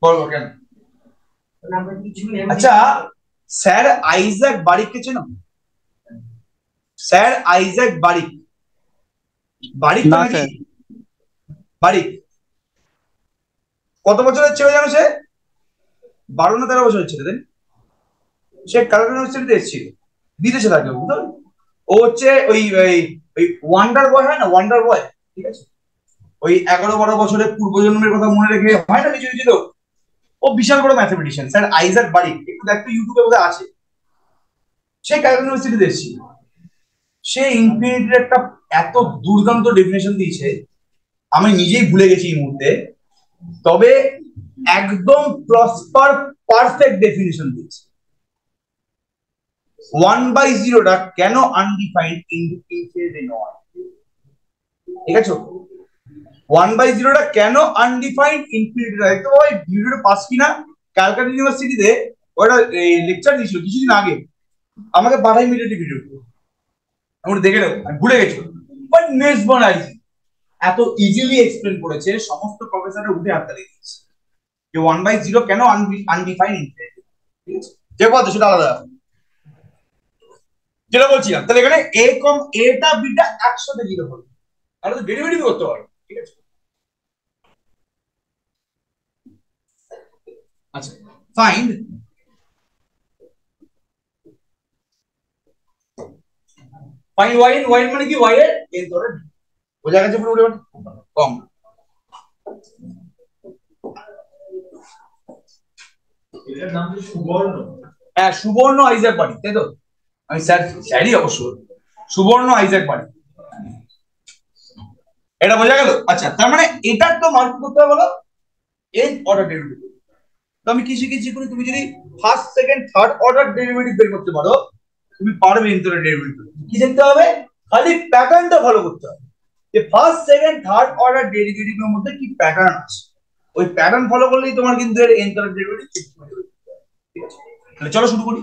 বলো কেন? আচ্ছা স্যার আইজাক বারিককে চেনো? স্যার আইজাক বারিক, বারিক না নাকি? স্যার। বারিক কত বছরের ছেলে জানো? সে 12 না 13 বছরের ছেলে। সে কালকাটা ইউনিভার্সিটিতে এসেছিল, বিদেশে থাকে, বুঝতে পারলি? ও হচ্ছে ওই ওই ওয়ান্ডার বয় হয় না, ওয়ান্ডার বয়, ঠিক আছে? ওই 11-12 বছরের পূর্বজন্মের কথা মনে রেখে হয় না কিছু কিছু লোক, ও বিশাল বড় ম্যাথমেটিশিয়ান স্যার আইজাক বারিক, একটু দেখতে ইউটিউবে বোধহয় আছে। সে কালকাটা ইউনিভার্সিটিতে এসেছিল, সে ইনফিনিটির একটা এত দুর্দান্ত ডেফিনেশন দিয়েছে আমি নিজেই ভুলে গেছি এই মুহূর্তে, তবে একদম প্রপার পারফেক্ট ডেফিনেশন দিয়েছে। 1/0 টা কেন আনডিফাইন্ড ইনফিনিটি নয়, ঠিক আছে? 1/0 টা কেন আনডিফাইন্ড ইনফিনিটি নয়, দেখতে পাবো। ভিডিওটা পাস কিনা ক্যালকাটা ইউনিভার্সিটিতে ওটা লেকচার দিয়েছিল কিছুদিন আগে, আমাকে পাঠাই ইমিডিয়েটলি ভিডিও, আমি দেখে নেবো, আমি ভুলে গেছি। বাট মেসমারাইজ, এত ইজিলি এক্সপ্লেন করেছে, সমস্ত প্রফেসররা উঠে হাত তালি দিয়েছে যে 1/0 কেন আনডিফাইন্ড ইনফিনিটি, ঠিক আছে? যে কথা সেটা আলাদা, যেটা বলছিলাম। তাহলে এখানে a কম a টা b টা একসাথে 0 হবে, তাহলে তো ডেরিভেটিভ করতে পারো, ঠিক আছে? আচ্ছা ফাইন্ড y in y মানে কি y এর n ধরে, বোঝা গেছে পুরো কম। এটার নাম কি সুবর্ণ? হ্যাঁ সুবর্ণ আইজাক বাড়ি, তাই তো? আমি স্যারই অবশ্য, সুবর্ণ আইজাক বাড়ি, এটা বোঝা গেল? আচ্ছা তার মানে এটার তো মান করতে হবে বলো n অর্ডার ডেরিভেটিভ, আমি কি শিখেছি, তুমি যদি first second third order derivative বের করতে পারো তুমি পারবে ইন্টারনাল ডেরিভেটিভ। কি দেখতে হবে, খালি প্যাটার্নটা ফলো করতে হবে যে ফার্স্ট সেকেন্ড থার্ড অর্ডার ডেরিভেটিভের মধ্যে কি প্যাটার্ন আছে, ওই প্যাটার্ন ফলো করলেই তোমার কিন্তু এর ইন্টারনাল ডেরিভেটিভ ঠিক হয়ে যাবে। ঠিক আছে, তাহলে চলো শুরু করি।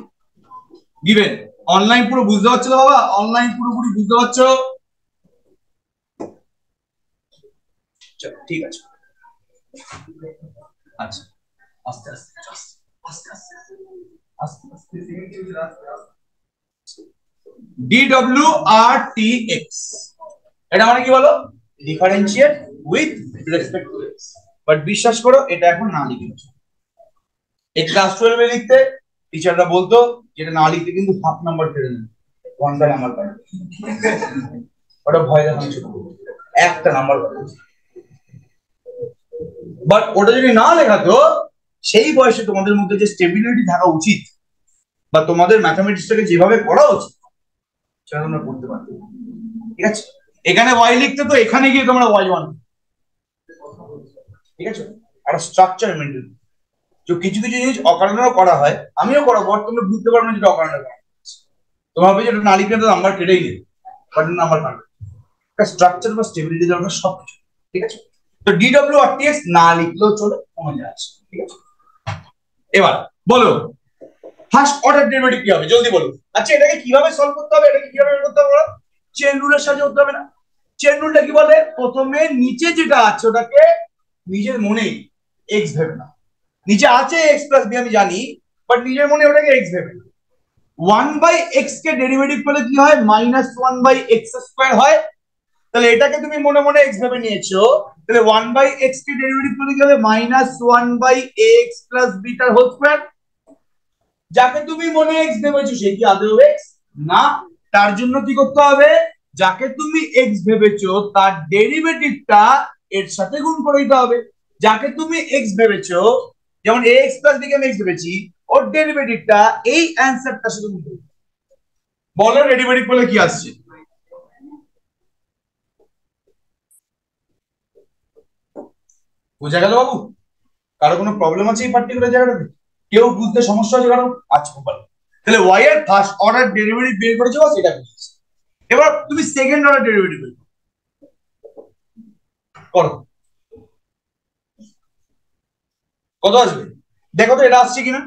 গিভেন অনলাইন পুরো বুঝতে পারছো তো বাবা? অনলাইন পুরোপুরি বুঝতে পারছো? চলো ঠিক আছে। আচ্ছা আস্তে আস্তে আস্তে আস্তে আস্তে আস্তে DWRTX এটা মানে কি বলো, differentiate with respect to x. But বিশ্বাস করো এটা এখন না লিখে এই ক্লাস 12 এ লিখতে টিচাররা বলতো যেটা না লিখতে কিন্তু হাফ নাম্বার কেটে নেবে, ঘন্টা নাম্বার পাবে, ওটা ভয় দেখানো ছিল, একটা নাম্বার পাবে। বাট ওটা যদি না লেখাতো সেই বয়সে তোমাদের মধ্যে যে স্টেবিলিটি থাকা উচিত বা তোমাদের ম্যাথমেটিক্সটাকে যেভাবে পড়া উচিত সেটা তোমরা করতে পারবে। ঠিক আছে, এখানে ওয়াই লিখতে তো এখানে গিয়ে তোমরা y1, ঠিক আছে, একটা স্ট্রাকচার মেনটেন। তো কিছু কিছু জিনিস অকারণেও করা হয়, আমিও করাবো, তোমরা বুঝতে পারবে না যেটা অকারণে করা তোমার হবে, যেটা না লিখলে তো নাম্বার কেটেই নেবে, বাট নাম্বার কাটবে। একটা স্ট্রাকচার বা স্টেবিলিটি দরকার সবকিছু। ঠিক আছে, তো DWRTX না লিখলেও চলে, কমে যাচ্ছে। ঠিক আছে, এবার বলো ফার্স্ট অর্ডার ডেরিভেটিভ কি হবে, জলদি বলো। আচ্ছা এটাকে কিভাবে সলভ করতে হবে, এটাকে কিভাবে বের করতে হবে বলো? চেন রুলের সাহায্যে করতে হবে না? চেন রুলটা কি বলে, প্রথমে নিচে যেটা আছে ওটাকে নিজের মনেই এক্স ভেবে না, নিচে আছে এক্স প্লাস বি আমি জানি, বাট নিজের মনে ওটাকে এক্স ভেবে না। 1/x কে ডেরিভেটিভ করলে কি হয়, -1/x স্কয়ার হয়। তাহলে এটাকে তুমি মনে মনে এক্স ভেবে নিয়েছো, তাহলে 1/x কে ডেরিভেটিভ করলে কি হবে, -1/x প্লাস বিটার হোল স্কয়ার। যাকে তুমি মনে এক্স ভেবেছো সে কি আদৌ এক্স না, তার জন্য কি করতে হবে, যাকে তুমি এক্স ভেবেছো তার ডেরিভেটিভটা এর সাথে গুণ করে দিতে হবে। যাকে তুমি এক্স ভেবেছো, যেমন ax প্লাস b কে আমি এক্স ভেবেছি, ওর ডেরিভেটিভটা এই অ্যানসারটার সাথে গুণ করে। বলো ডেরিভেটিভ বলে কি আসছে? বুঝা গেল বাবু? কারো কোনো প্রবলেম আছে এই পার্টিকুলার জায়গাটাতে? কেউ বুঝতে সমস্যা আছে কারো? আচ্ছা ভালো। তাহলে y এর ফার্স্ট অর্ডার ডেরিভেটিভ বের করেছো বা সেটা বুঝেছি। এবার তুমি সেকেন্ড অর্ডার ডেরিভেটিভ বের করো, কত আসবে দেখো তো, এটা আসছে কিনা,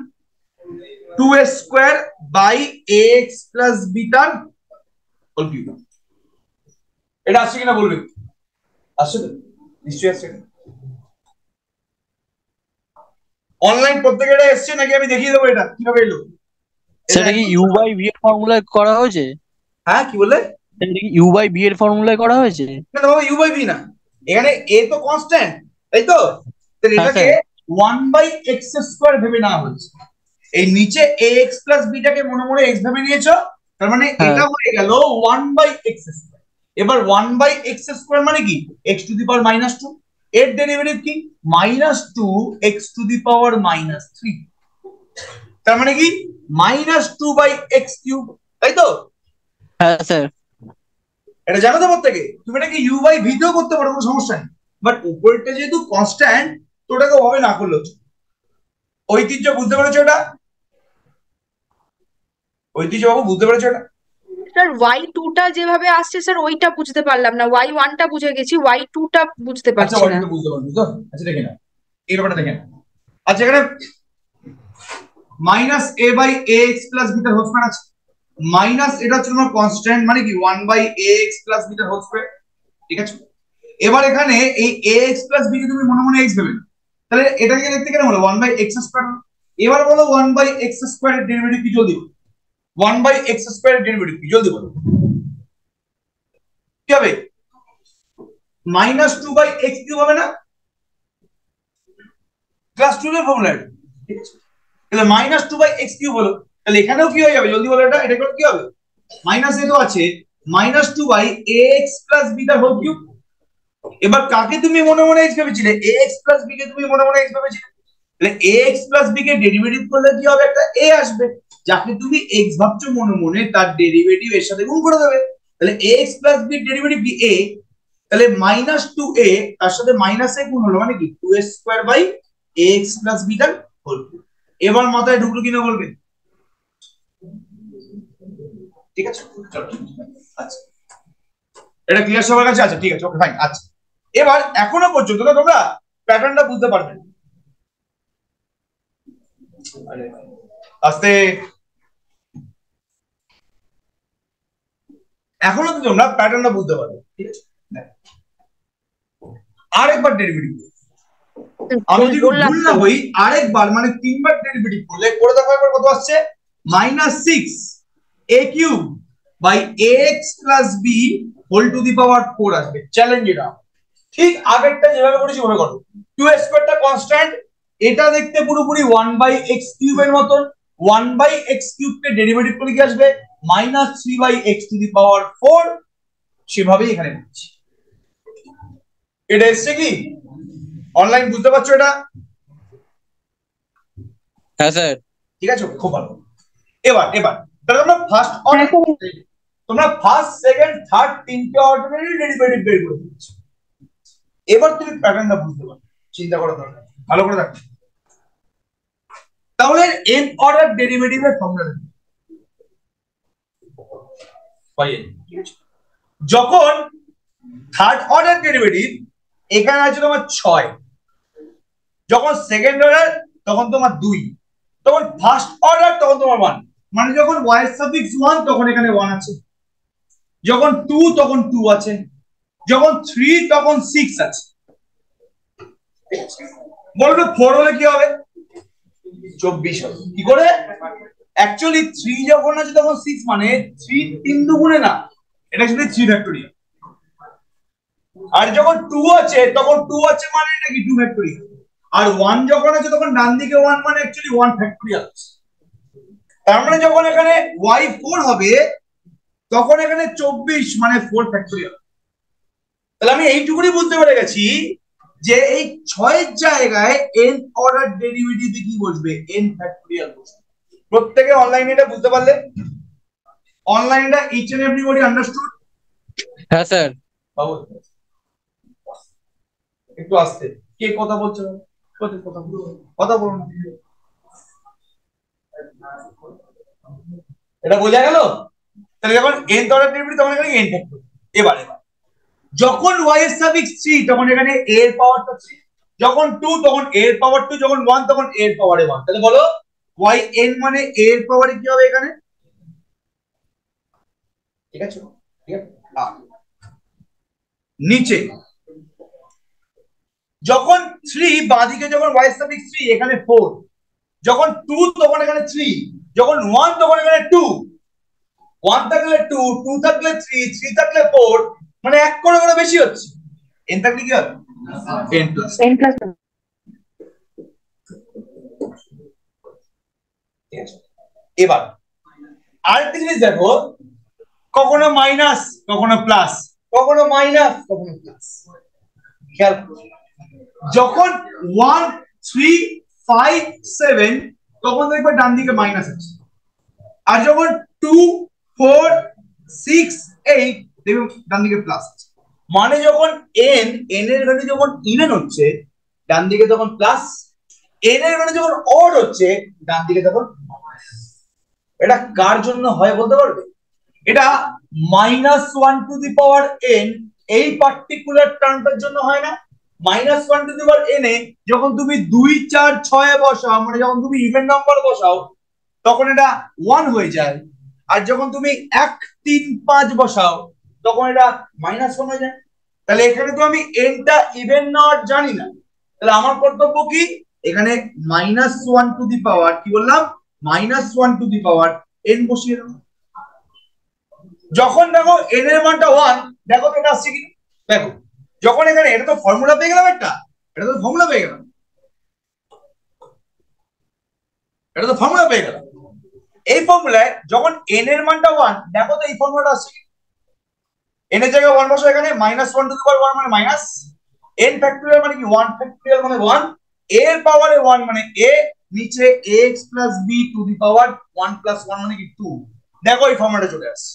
2x square by ax plus বিটার হোল কিউব। এটা আসছে কিনা বলবে? আসছে তো, নিশ্চয়ই আসছে। অনলাইন প্রত্যেকে এটা এসছে নাকি আমি দেখিয়ে দেবো এটা কিভাবে এলো? সেটা কি ইউ বাই ভি এর ফর্মুলায় করা হয়েছে? হ্যাঁ কি বলে? সেটা কি ইউ বাই ভি এর ফর্মুলায় করা হয়েছে? না বাবা, ইউ বাই ভি না, এখানে এ তো কনস্ট্যান্ট, তাই তো? তাহলে হ্যাঁ এটাকে স্যার। 1/x স্কয়ার ভেবে নেওয়া হয়েছে। এই নিচে ax প্লাস বিটাকে মনে মনে x ভেবে নিয়েছো, তার মানে হ্যাঁ এটা হয়ে গেল 1/x স্কয়ার। এবার 1/x স্কয়ার মানে কি, x টু দি পাওয়ার -2, এর ডেরিভেটিভ কি -2x টু দি পাওয়ার -3, তার মানে কি -2/x কিউব, তাই তো? হ্যাঁ স্যার। এটা জানো তো প্রত্যেকে, তুমি এটাকে ইউ বাই ভি তেও করতে পারো, কোনো সমস্যা নেই, বাট উপরেরটা যেহেতু কনস্ট্যান্ট তো ওটাকে ওভাবে না করলেও চলে। ঐতিহ্য বুঝতে পেরেছো এটা? ঐতিহ্য বাবু বুঝতে পেরেছো এটা? স্যার y2টা যেভাবে আসছে স্যার ওইটা বুঝতে পারলাম না, y1টা বুঝে গেছি, y2টা বুঝতে আচ্ছা পারছি না। ওইটা বুঝতে পারছো তো? আচ্ছা দেখে নাও এই ব্যাপারটা দেখে নাও। আচ্ছা এখানে -a/ax plus beta whole square আছে, মাইনাস এটা হচ্ছে তোমার কনস্ট্যান্ট মানে কি 1/ax plus beta whole square. ঠিক আছে, এবার এখানে এই ax প্লাস b কে তুমি মনে মনে x ভেবে নাও, তাহলে এটাকে দেখতে কেন হলো 1/x স্কয়ার। এবার বলো 1/x স্কয়ার এর ডেরিভেটিভ কি, জলদি বলো 1/x স্কয়ার এর ডেরিভেটিভ কি, জলদি বলো কি হবে? -2/x কিউব হবে না, ক্লাস 2 এর ফর্মুলা। ঠিক আছে, তাহলে -2/x কিউব হলো, তাহলে এখানেও কি হয়ে যাবে জলদি বলো, এটা এটা কি হবে, মাইনাস এ তো আছে -2/ax প্লাস b তার হোল কিউব। এবার কাকে তুমি মনে মনে x ভেবেছিলে, ax প্লাস b কে তুমি মনে মনে x ভেবেছিলে, তাহলে ax প্লাস b কে ডেরিভেটিভ করলে কি হবে, একটা a আসবে, যাকে তুমি x ভাবছো মনে মনে তার ডেরিভেটিভ এর সাথে গুণ করে দেবে। তাহলে ax প্লাস b এর ডেরিভেটিভ কি a, তাহলে -2a তার সাথে -a গুণ হলো মানে কি 2a square by ax plus b তার হোল কিউব। এবার মাথায় ঢুকলো কিনা বলবে, ঠিক আছে? চলো, আচ্ছা এটা ক্লিয়ার সবার কাছে? আচ্ছা ঠিক আছে, ওকে ফাইন। আচ্ছা এবার এখনো পর্যন্ত না তোমরা প্যাটার্নটা বুঝতে পারবে না। আস্তে, এখনো তো তোমরা প্যাটার্নটা বুঝতে পারবে, ঠিক আছে? আরেকবার ডেরিভেটিভ, আমি যদি বললাম ভুল তো। না হই আরেকবার মানে 3বার ডেরিভেটিভ করলে করে দেখো একবার কত আসছে, -6a³ by ax plus b whole to the power 4 আসবে। চ্যালেঞ্জ এটা, ঠিক আগেরটা যেভাবে করেছি ওভাবে করো। 2 স্কয়ারটা কনস্ট্যান্ট, এটা দেখতে পুরোপুরি 1/x³ এর মতন। 1/x³ কে ডেরিভেটিভ করলে কি আসবে, -3/x টু দি পাওয়ার 4। সেভাবেই এখানে লিখছি। এটা এসছে কি অনলাইন, বুঝতে পারছো এটা? হ্যাঁ স্যার। ঠিক আছে, খুব ভালো। এবার এবার তাহলে তোমরা ফার্স্ট অর্ডার, হ্যাঁ স্যার। তোমরা ফার্স্ট সেকেন্ড থার্ড তিনটে অর্ডিনারি ডেরিভেটিভ বের করে দিচ্ছ। এবার তুমি প্যাটার্নটা বুঝতে পারবে, চিন্তা করার দরকার নেই, ভালো করে দেখো। তাহলে n অর্ডার ডেরিভেটিভের ফর্মুলা যখন থার্ড অর্ডার ডেরিভেটিভ এখানে আছে তোমার 6, যখন সেকেন্ড অর্ডার তখন তোমার 2, তখন ফার্স্ট অর্ডার তখন তোমার 1। মানে যখন y সাফিক্স 1 তখন এখানে 1 আছে, যখন 2 তখন 2 আছে, যখন 3 তখন 6 আছে। বলবে 4 হলে কি হবে, 24 হবে। কি করে? অ্যাকচুয়ালি 3 যখন আছে তখন 6, মানে 3 3 দুগুণে না, এটা শুধু 3 ফ্যাক্টোরিয়াল। আর যখন 2 আছে তখন 2 আছে মানে এটা কি 2 ফ্যাক্টোরিয়াল। আর 1 যখন আছে তখন ডান দিকে 1 মানে অ্যাকচুয়ালি 1 ফ্যাক্টোরিয়াল। তার মানে যখন এখানে y4 হবে তখন এখানে 24 মানে 4 ফ্যাক্টোরিয়াল। তাহলে আমি এইটুকুনি বুঝতে পেরে গেছি যে এই 6 এর জায়গায় n অর্ডার ডেরিভেটিভ কি বসবে, n ফ্যাক্টোরিয়াল বসবে। প্রত্যেকে অনলাইনে এটা বুঝতে পারলে? অনলাইনটা ইচ এন্ড এভরিবডি আন্ডারস্টুড? হ্যাঁ স্যার। বাবু একটু আস্তে, কে কথা বলছো? কথা বলো না। এটা বোঝা গেল? তাহলে যখন n অর্ডার ডেরিভেটিভ তখন এখানে n ফ্যাক্টোরিয়াল। এবার যখন y এর সাফিক্স 3 তখন এখানে a এর পাওয়ারটা 3, যখন 2 তখন a এর পাওয়ার 2, যখন 1 তখন a এর পাওয়ারে 1। তাহলে বলো yn মানে a এর পাওয়ারে কি হবে এখানে, ঠিক আছে? ঠিক আছে, নিচে যখন 3 বাঁদিকে যখন y সাফিক্স 3 এখানে 4, যখন 2 তখন এখানে 3, যখন 1 তখন এখানে 2, 1 থাকলে 2, 2 থাকলে 3, 3 থাকলে 4, মানে এক করে করে বেশি হচ্ছে। n থাকলে কি হবে, n প্লাস। n plus. এবার আরেকটা জিনিস দেখো, কখনো মাইনাস কখনো প্লাস, কখনো মাইনাস কখনো প্লাস। খেয়াল করো, যখন 1 3 5 7 তখন দেখবে ডান দিকে মাইনাস আছে, আর যখন 2 4 6 8 দেখবে ডান দিকে প্লাস আছে। মানে যখন n এর ভ্যালু যখন ইভেন হচ্ছে ডান দিকে তখন প্লাস, n এর ভ্যালু যখন অড হচ্ছে ডান দিকে তখন মাইনাস। এটা কার জন্য হয় বলতে পারবে? এটা -1 টু দি পাওয়ার n এই পার্টিকুলার টার্মটার জন্য হয় না? -1 টু দি পাওয়ার n এ যখন তুমি 2 4 6 এ বসাও, মানে যখন তুমি ইভেন নাম্বার বসাও তখন এটা 1 হয়ে যায়, আর যখন তুমি 1 3 5 বসাও তখন এটা -1 হয়ে যায়। তাহলে এখানে তো আমি n টা ইভেন না অড জানি না, তাহলে আমার কর্তব্য কি, এখানে -1 টু দি পাওয়ার, কি বললাম, -1 টু দি পাওয়ার n বসিয়ে দাও। যখন দেখো n এর মানটা 1, দেখো তো এটা আসছে কি, দেখো যখন এখানে, এটা তো ফর্মুলা পেয়ে গেলাম, এটা তো ফর্মুলা পেয়ে গেলাম, এটা তো ফর্মুলা পেয়ে গেলাম। এই ফর্মুলায় যখন n এর মানটা 1, দেখো তো এই ফর্মুলাটা আসছে কি, n এর জায়গায় 1 বসো, এখানে -1 টু দি পাওয়ার 1 মানে মাইনাস, n ফ্যাক্টোরিয়াল মানে কি 1 ফ্যাক্টোরিয়াল মানে 1, a এর পাওয়ারে 1 মানে a, নিচে ax plus b two the power 1 plus 1 মানে কি 2। দেখো এই ফর্মুলাটা চলে আসছে।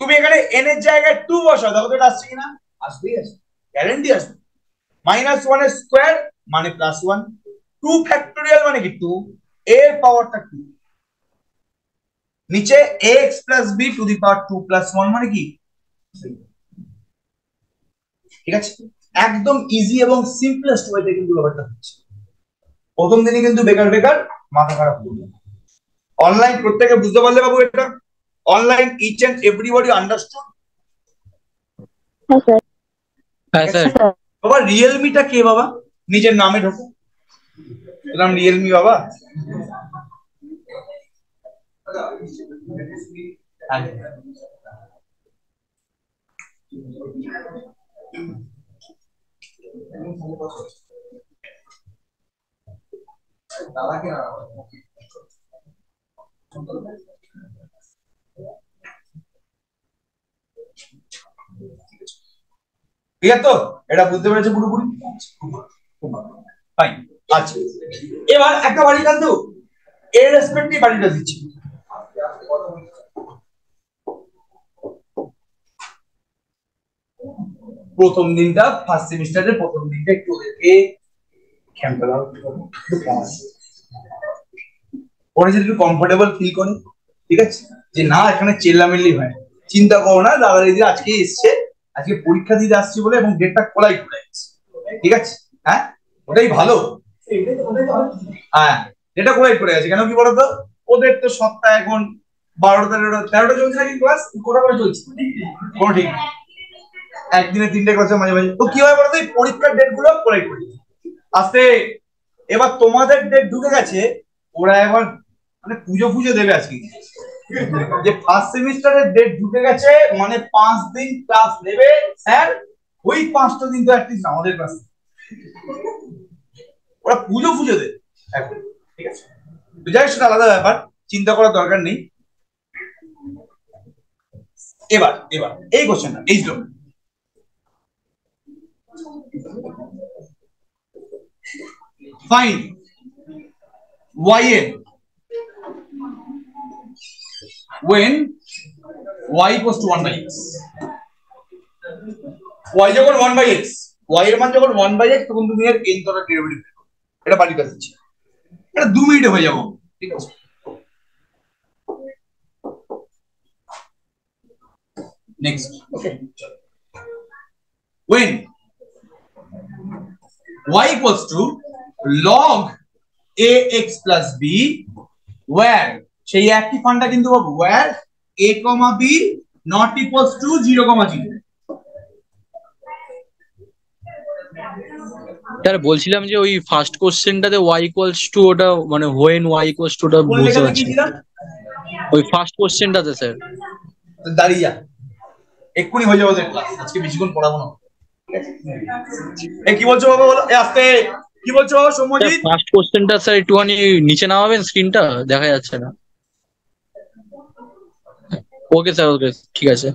তুমি এখানে n এর জায়গায় 2 বসাও, দেখো তো এটা আসছে কিনা, আসবেই আসবে, গ্যারান্টি আসবে। -1 এর স্কয়ার মানে +1, টু ফ্যাক্টোরিয়াল মানে কি 2, এর পাওয়ারটা 2, নিচে x plus b to the power 2 প্লাস 1 মানে কি 3। ঠিক আছে, একদম ইজি এবং সিম্পলেস্ট ওয়েতে কিন্তু ব্যাপারটা হচ্ছে। প্রথম দিনে কিন্তু বেকার বেকার মাথা খারাপ করবে। অনলাইন প্রত্যেকে বুঝতে পারলে বাবু? এটা online each and everybody understood? হ্যাঁ স্যার। বাবা রিয়েলমিটা কে বাবা? নিজের নামে ঢোকো, নাম রিয়েলমি বাবা। ঠিক আছে তো? এটা বুঝতে পেরেছে পুরোপুরি? ফাইন। আচ্ছা, এবার একটা বাড়ি কিন্তু এর রেসপেক্টিভ বাড়িটা দিচ্ছি। প্রথম দিনটা ফার্স্ট সেমিস্টারের প্রথম দিনটা একটু ওদেরকে ক্যাম্পে দাও, ওরা যদি একটু কমফোর্টেবল ফিল করে, ঠিক আছে, যে না এখানে চেল্লামিল্লি হয়, চিন্তা করো না, দাদা দিদি আজকে এসছে, আজকে পরীক্ষা দিতে আসছি বলে, এবং ডেটটা খোলাই করে আসছে, ঠিক আছে, হ্যাঁ ওটাই ভালো। হ্যাঁ ডেটটা খোলাই করে আছে, কেন কি বলতো, ওদের তো সপ্তাহে এখন 12টা 13টা চলছে নাকি ক্লাস, কোটা করে চলছে কোনো ঠিক নেই, একদিনে 3টে ক্লাসে মাঝে মাঝে। তো কি হয় বলতো, এই পরীক্ষার ডেট গুলো খোলাই করে আসতে। এবার তোমাদের ডেট ঢুকে গেছে, ওরা এবার মানে পুজো পুজো দেবে আজকে, যে ফার্স্ট সেমিস্টারের ডেট ঢুকে গেছে মানে 5 দিন ক্লাস নেবে স্যার, ওই 5টা দিন তো অ্যাটলিস্ট আমাদের ক্লাস, ওরা পুজো পুজো দেবে এখন, ঠিক আছে। যাই সেটা আলাদা ব্যাপার, চিন্তা করার দরকার নেই। এবার এবার এই কোশ্চেনটা এই ছিল, fine yn when y equals to 1 by x, y যখন 1 by x, y এর মান যখন 1 by x, তখন তুমি এর nth অর্ডার ডেরিভেটিভ বের করো। এটা বাড়ি কাজ দিচ্ছি, এটা 2 মিনিটে হয়ে যাবো, ঠিক আছে। Next, okay, when y equals to log ax plus b where, সেই একই ফান্ডা কিন্তু পাবো, where a comma b not equals to 0 comma 0। Sir বলছিলাম যে ওই ফার্স্ট কোশ্চেনটাতে y ইকুয়ালস টু ওটা মানে when y ইকুয়ালস টু ওটা কোন বুঝতে লেখাতে পারছি কি না। ছিল? ওই ফার্স্ট কোশ্চেনটাতে স্যার। দাঁড়িয়ে যা, এক্ষুনি হয়ে যাবে ক্লাস, আজকে বেশিক্ষণ পড়াবো না। এ কি বলছো বাবা, বলো, এ আস্তে, কি বলছো বাবা সৌম্যজিৎ? ফার্স্ট কোশ্চেনটা স্যার একটুখানি নিচে নামাবেন, স্ক্রিনটা দেখা যাচ্ছে না। ওকে স্যার, ওকে ঠিক আছে।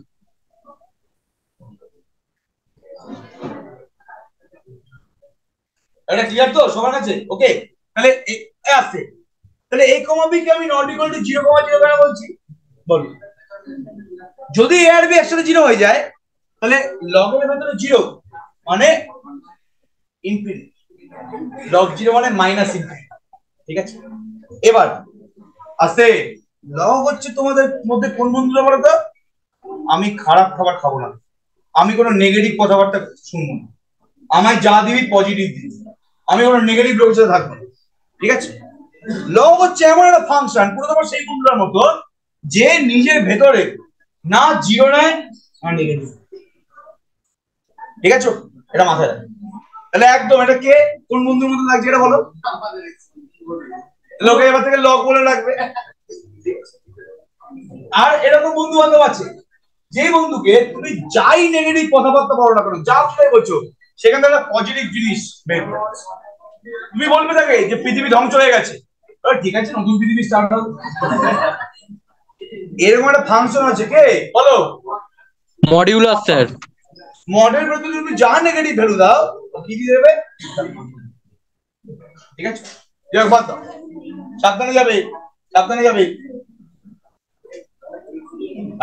এটা ক্লিয়ার তো সবার কাছে? ওকে, তাহলে এ আসছে, তাহলে a কমা b কে আমি নট ইকুয়াল টু 0 কমা 0 কেন বলছি বলো? যদি a আর b একসাথে 0 হয়ে যায়, তাহলে লগ এর ভেতরে 0 মানে ইনফিনিটি, লগ 0 মানে মাইনাস ইনফিনিটি, ঠিক আছে। এবার আসে লগ হচ্ছে তোমাদের মধ্যে কোন বন্ধুরা বলো তো? আমি খারাপ খাবার খাবো না, আমি কোনো নেগেটিভ কথাবার্তা শুনবো না, আমায় যা দিবি পজিটিভ দিবি, আমি কোনো নেগেটিভ লোকের সাথে থাকবো না, ঠিক আছে। লগ হচ্ছে এমন একটা ফাংশন, পুরো তোমার সেই বন্ধুটার মতো, যে নিজের ভেতরে না জিরো নেয় না নেগেটিভ, ঠিক আছে, এটা মাথায় রাখ। তাহলে একদম এটা কে কোন বন্ধুর মতো লাগছে এটা বলো, লোকে এবার থেকে লগ বলে রাখবে। আর এরকম বন্ধু বান্ধব আছে, যে বন্ধুকে তুমি যাই নেগেটিভ কথাবার্তা বলো না করো, যা তুমি বলছো সেখান থেকে পজিটিভ জিনিস বের করো। তুমি বলবে তাকে যে পৃথিবী ধ্বংস হয়ে গেছে, ঠিক আছে নতুন পৃথিবী স্টার্ট হবে, এরকম একটা ফাংশন আছে, কে বলো? Modular sir. মডেল প্রতি তুমি যা নেগেটিভ ভ্যালু দাও কি দিয়ে দেবে, ঠিক আছে। বাদ দাও, সাবধানে যাবে, সাবধানে যাবে।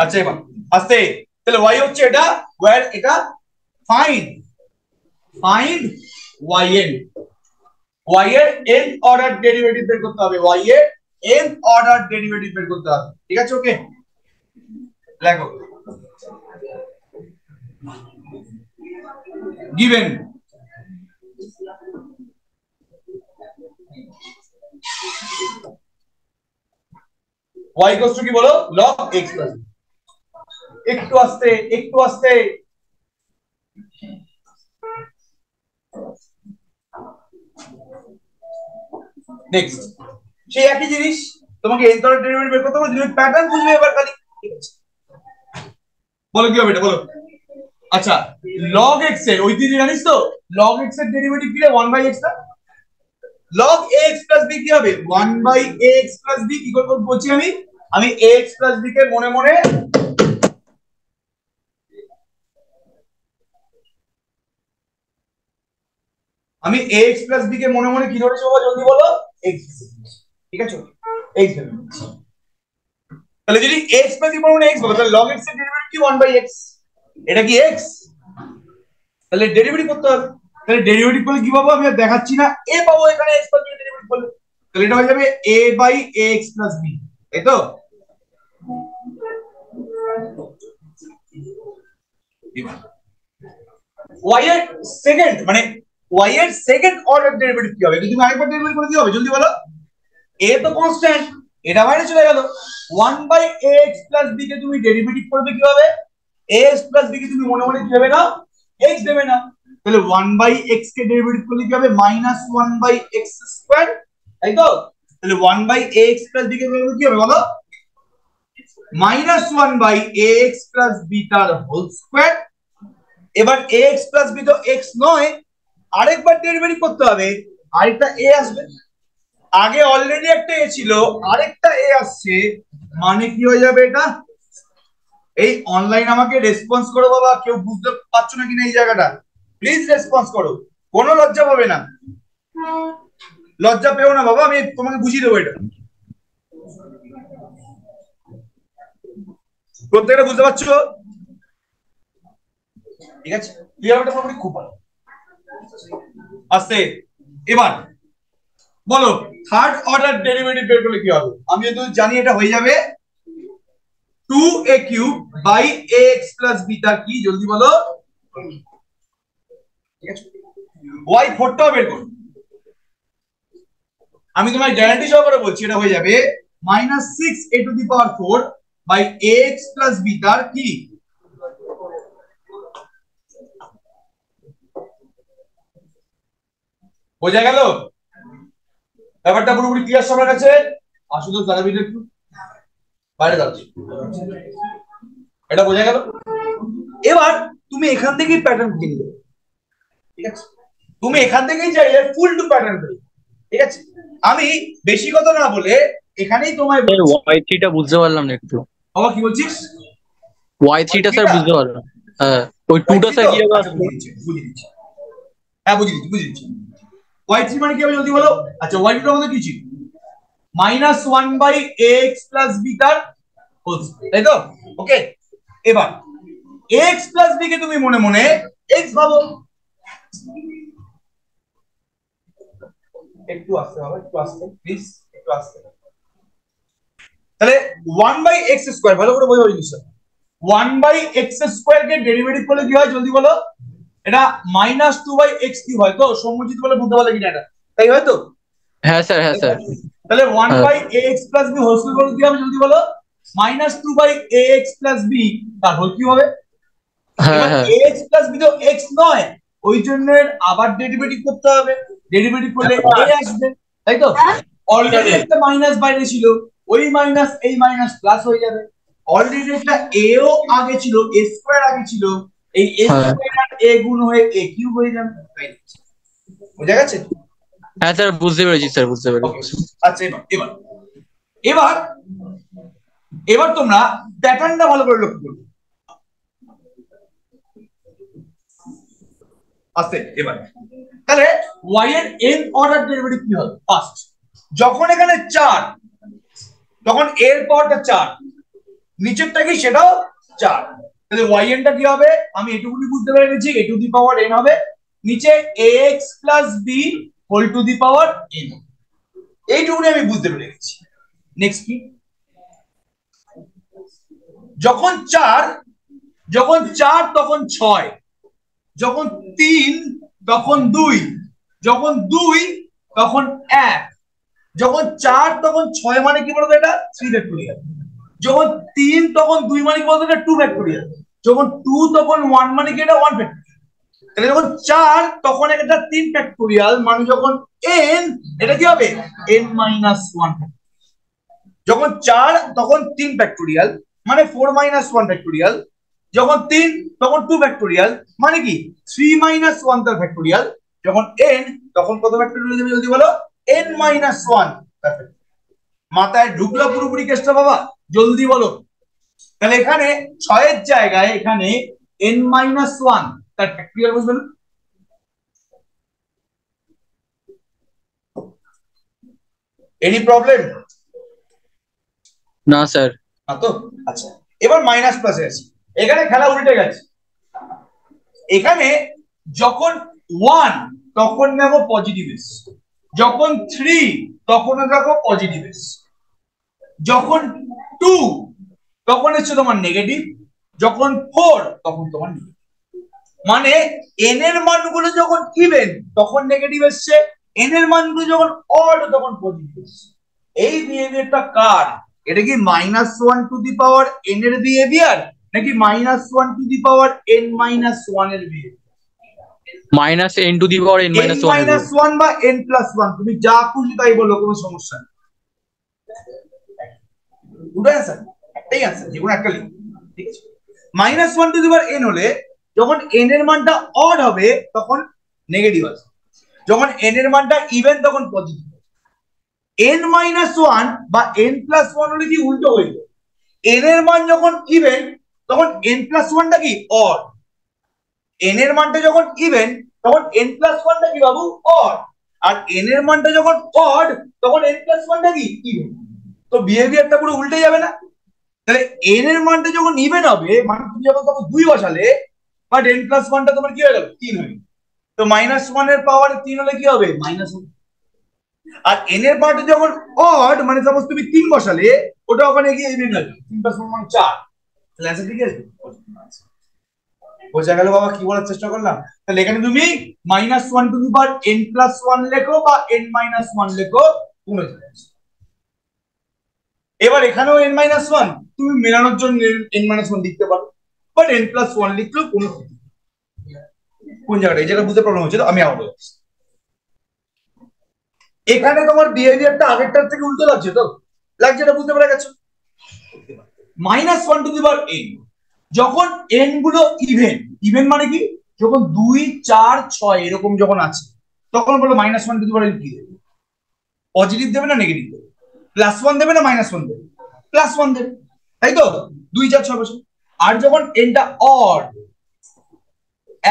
আচ্ছা এবার আস্তে, তাহলে y হচ্ছে এটা, where এটা ফাইন্ড yn, y এর n অর্ডার ডেরিভেটিভ বের করতে হবে, y এর n অর্ডার ডেরিভেটিভ বের করতে হবে, ঠিক আছে? ওকে, লেখো given y equals to কি বলো, log x plus b। একটু আস্তে একটু আস্তে। নেক্সট সেই একই জিনিস, তোমাকে n অর্ডার ডেরিভেটিভ বের করতে হবে, তুমি প্যাটার্ন বুঝবে এবার খালি, ঠিক আছে? বলো কি হবে এটা, বলো। আচ্ছা, log x এর ওই দিকে জানিস তো, log x এর ডেরিভেটিভ কি রে, 1/x না? log ax plus b কি হবে, 1/ax plus b। কি করব বলছি আমি ax plus b কে মনে মনে ax plus b কে মনে মনে কি ধরেছি বাবা, জলদি বলো, x, ঠিক আছে? x ধরে নিচ্ছি। তাহলে যদি x plus b মনে মনে x বলো, তাহলে log x এর ডেরিভেটিভ কি, 1/x, এটা কি x, তাহলে ডেরিভেটিভ করতে হবে। তাহলে ডেরিভেটিভ করলে কি পাবো, আমি আর দেখাচ্ছি না, a পাবো এখানে x plus b এর ডেরিভেটিভ করলে, তাহলে এটা হয়ে যাবে a/ax plus b, তাই তো? y এর সেকেন্ড মানে y এর সেকেন্ড অর্ডার ডেরিভেটিভ কি হবে, তুমি আরেকবার ডেরিভেটিভ করে কি হবে জলদি বলো। a তো কনস্ট্যান্ট, এটা বাইরে চলে গেল, 1/ax plus b কে তুমি ডেরিভেটিভ করবে কি হবে, ax plus b কে তুমি মনে মনে কি হবে না, x দেবে না, তাহলে 1/x কে ডেরিভেটিভ করলে কি হবে, -1/x স্কয়ার, তাই তো? তাহলে 1/ax plus b কে ডেরিভেটিভ কি হবে বলো, -1/ax plus b তার হোল স্কয়ার। এবার ax plus b তো x নয়, আরেকবার ডেরিভেটিভ করতে হবে, আরেকটা a আসবে, আগে অলরেডি একটা a ছিল, আরেকটা a আসছে, মানে কি হয়ে যাবে এটা, এই অনলাইন আমাকে রেসপন্স করো বাবা, কেউ বুঝতে পারছো না কিনা এই জায়গাটা, প্লিজ রেসপন্স করো, কোনো লজ্জা পাবে না, লজ্জা পেও না বাবা, আমি তোমাকে বুঝিয়ে দেবো এটা, প্রত্যেকটা বুঝতে পারছো, ঠিক আছে? ক্লিয়ার? এটা পুরোপুরি খুব ভালো। আস্তে, এবার বলো থার্ড অর্ডার ডেরিভেটিভ বের করলে কি হবে, আমি তো জানি এটা হয়ে যাবে 2a³ by ax plus b, তার কি জলদি বলো, ঠিক আছে? y4 টাও বের করো, আমি তোমায় গ্যারান্টি সহকারে বলছি এটা হয়ে যাবে -6a⁴ by ax plus b, তার কি, বোঝা গেল ব্যাপারটা পুরোপুরি ক্লিয়ার সবার কাছে? আসলে দাঁড়াবি একটু বাইরে দাঁড়াচ্ছি, এটা বোঝা গেল? এবার তুমি এখান থেকেই প্যাটার্ন কিনবে, ঠিক আছে? তুমি এখান থেকেই চাইলে ফুল টু প্যাটার্ন করবে, ঠিক আছে? আমি বেশি কথা না বলে এখানেই তোমায় y3 টা বুঝতে পারলাম না একটু। বাবা কি বলছিস? y3 টা স্যার বুঝতে পারলাম। হ্যাঁ, ওই 2 টা স্যার কিভাবে আসবে? বুঝিয়ে দিচ্ছি, হ্যাঁ বুঝিয়ে দিচ্ছি। y3 মানে কি হবে জলদি বলো। আচ্ছা, y2 আমাদের কি ছিল, -1/ax plus b তার হোল স্কয়ার, তাই তো? ওকে, এবার ax plus b কে তুমি মনে মনে x ভাবো, একটু আস্তে বাবা, একটু আস্তে প্লিজ, একটু আস্তে। তাহলে 1/x স্কয়ার, ভালো করে বোঝো জিনিসটা, 1/x স্কয়ার কে ডেরিভেটিভ করলে কি হয় জলদি বলো, এটা -2/x কি হয় তো, সমজিত বলে বুঝতে পারলে কিনা এটা, তাই হয় তো? হ্যাঁ স্যার, হ্যাঁ স্যার। তাহলে 1/ax plus b whole square কি হবে জলদি বলো, -2/ax plus b তার হোল কি হবে। হ্যাঁ হ্যাঁ, ax plus b তো x নয়, ওই জন্য আবার ডেরিভেটিভ করতে হবে, ডেরিভেটিভ করলে a আসবে, তাই তো? অলরেডি একটা মাইনাস বাইরে ছিল, ওই মাইনাস এই মাইনাস প্লাস হয়ে যাবে, অলরেডি একটা a ও আগে ছিল, a স্কয়ার আগে ছিল, এই a স্কয়ার আর a গুণ হয়ে a কিউব হয়ে যাবে, বুঝা গেছে? হ্যাঁ স্যার বুঝতে পেরেছি স্যার, বুঝতে পেরেছি। আচ্ছা, এবার এবার এবার তোমরা প্যাটার্নটা ভালো করে লক্ষ্য করবে, আস্তে। এবার তাহলে y এর n অর্ডার ডেরিভেটিভ কি হবে, ফার্স্ট যখন এখানে 4, তখন এর পাওয়ারটা 4, নিচেরটা কি সেটাও 4, তাহলে yn টা কি হবে, আমি এটুকুনি বুঝতে পেরে গেছি, a to the power n হবে, নিচে ax plus b whole to the power n। এইটুকুনি আমি বুঝতে পেরে গেছি। নেক্সট কি, যখন 4 তখন 6, যখন 3 তখন 2, যখন 2 তখন 1, যখন 4 তখন 6 মানে কি বলতো এটা 3 ফ্যাক্টোরিয়াল, যখন 3 তখন 2 মানে কি বলতো এটা 2 ফ্যাক্টোরিয়াল, যখন 2 তখন 1 মানে কি এটা 1 ফ্যাক্টোরিয়াল। তাহলে যখন 4 তখন এটা 3 ফ্যাক্টোরিয়াল, মানে যখন n এটা কি হবে n মাইনাস 1। যখন 4 তখন 3 ফ্যাক্টোরিয়াল মানে 4 মাইনাস 1 ফ্যাক্টোরিয়াল, যখন 3 তখন 2 ফ্যাক্টোরিয়াল মানে কি 3 মাইনাস 1 তার ফ্যাক্টোরিয়াল, যখন n তখন কত ফ্যাক্টোরিয়াল যাবে জলদি বলো n মাইনাস 1। মাথায় ঢুকলো পুরোপুরি কেসটা বাবা, জলদি বলো। তাহলে এখানে 6 এর জায়গায় এখানে n মাইনাস 1 তার ফ্যাক্টোরিয়াল বুঝবে না? Any problem? না স্যার। না তো? আচ্ছা, এবার মাইনাস প্লাসে আসি। এখানে খেলা উল্টে গেছে। এখানে যখন 1 তখন দেখো পজিটিভ এস, যখন 3 তখন দেখো পজিটিভ এস, যখন 2 তখন হচ্ছে তোমার নেগেটিভ, যখন 4 তখন তোমার নেগেটিভ। মানে n এর মানগুলো যখন ইভেন তখন নেগেটিভ এসছে, n এর মানগুলো যখন অড তখন পজিটিভ এসছে। এই বিহেভিয়ারটা কার? এটা কি minus 1 two the power n এর বিহেভিয়ার নাকি minus 1 two the power n minus 1 এর behaviour? Minus n two the power n n minus 1 এর মাইনাস 1 বা n প্লাস 1 তুমি যা খুশি তাই বলো, কোনো সমস্যা নেই। দুটো অ্যান্সার, একটাই অ্যান্সার, যে কোনো একটা লিখো, ঠিক আছে? Minus 1 two the power n হলে যখন n এর মানটা অড হবে তখন নেগেটিভ আসবে, যখন n এর মানটা ইভেন তখন পজিটিভ। n মাইনাস 1 বা n প্লাস 1 হলে কি উল্টো হয়ে যাবে, n এর মান যখন ইভেন তখন n প্লাস 1 টা কি অড, n এর মানটা যখন ইভেন তখন n প্লাস 1 টা কি বাবু অড, আর n এর মানটা যখন অড তখন n প্লাস 1 টা কি ইভেন। তো বিহেভিয়ারটা পুরো উল্টে যাবে না? তাহলে n এর মানটা যখন ইভেন হবে মানে তুমি যখন তখন 2 বসালে, বাট n প্লাস 1 টা তোমার কি হয়ে গেল 3 হয়ে গেল। তো মাইনাস 1 এর পাওয়ার 3 হলে কি হবে মাইনাস 1। আর n এর পাওয়ারটা যখন অড মানে সাপোজ তুমি 3 বসালে, ওটা ওখানে গিয়ে ইভেন হয়ে যাবে, 3 প্লাস 1 মানে 4। তাহলে অ্যান্সার ঠিক আছে? বোঝা গেল বাবা কি বলার চেষ্টা করলাম? তাহলে এখানে তুমি minus 1 two the power n plus 1 লেখো বা n মাইনাস 1 লেখো, কমে যাবে। এবার এখানেও n মাইনাস 1 তুমি মেলানোর জন্য n মাইনাস 1 লিখতে পারো, বাট n প্লাস 1 লিখলেও কোনো ক্ষতি নেই। কোন জায়গাটা এই জায়গা বুঝতে প্রবলেম হচ্ছে? তো আমি আবার বলছি, এখানে তোমার বিহেভিয়ারটা আগেরটার থেকে উল্টো লাগছে, তো লাগছে, এটা বুঝতে পেরে গেছো? Minus 1 two the power n যখন n গুলো ইভেন, ইভেন মানে কি যখন 2 4 6 এরকম যখন আছে তখন বলো minus 1 two the power n কি দেবে? পজিটিভ দেবে না নেগেটিভ দেবে? প্লাস 1 দেবে না মাইনাস 1 দেবে? প্লাস 1 দেবে, তাই তো? 2 4 6 বছর। আর যখন nটা অড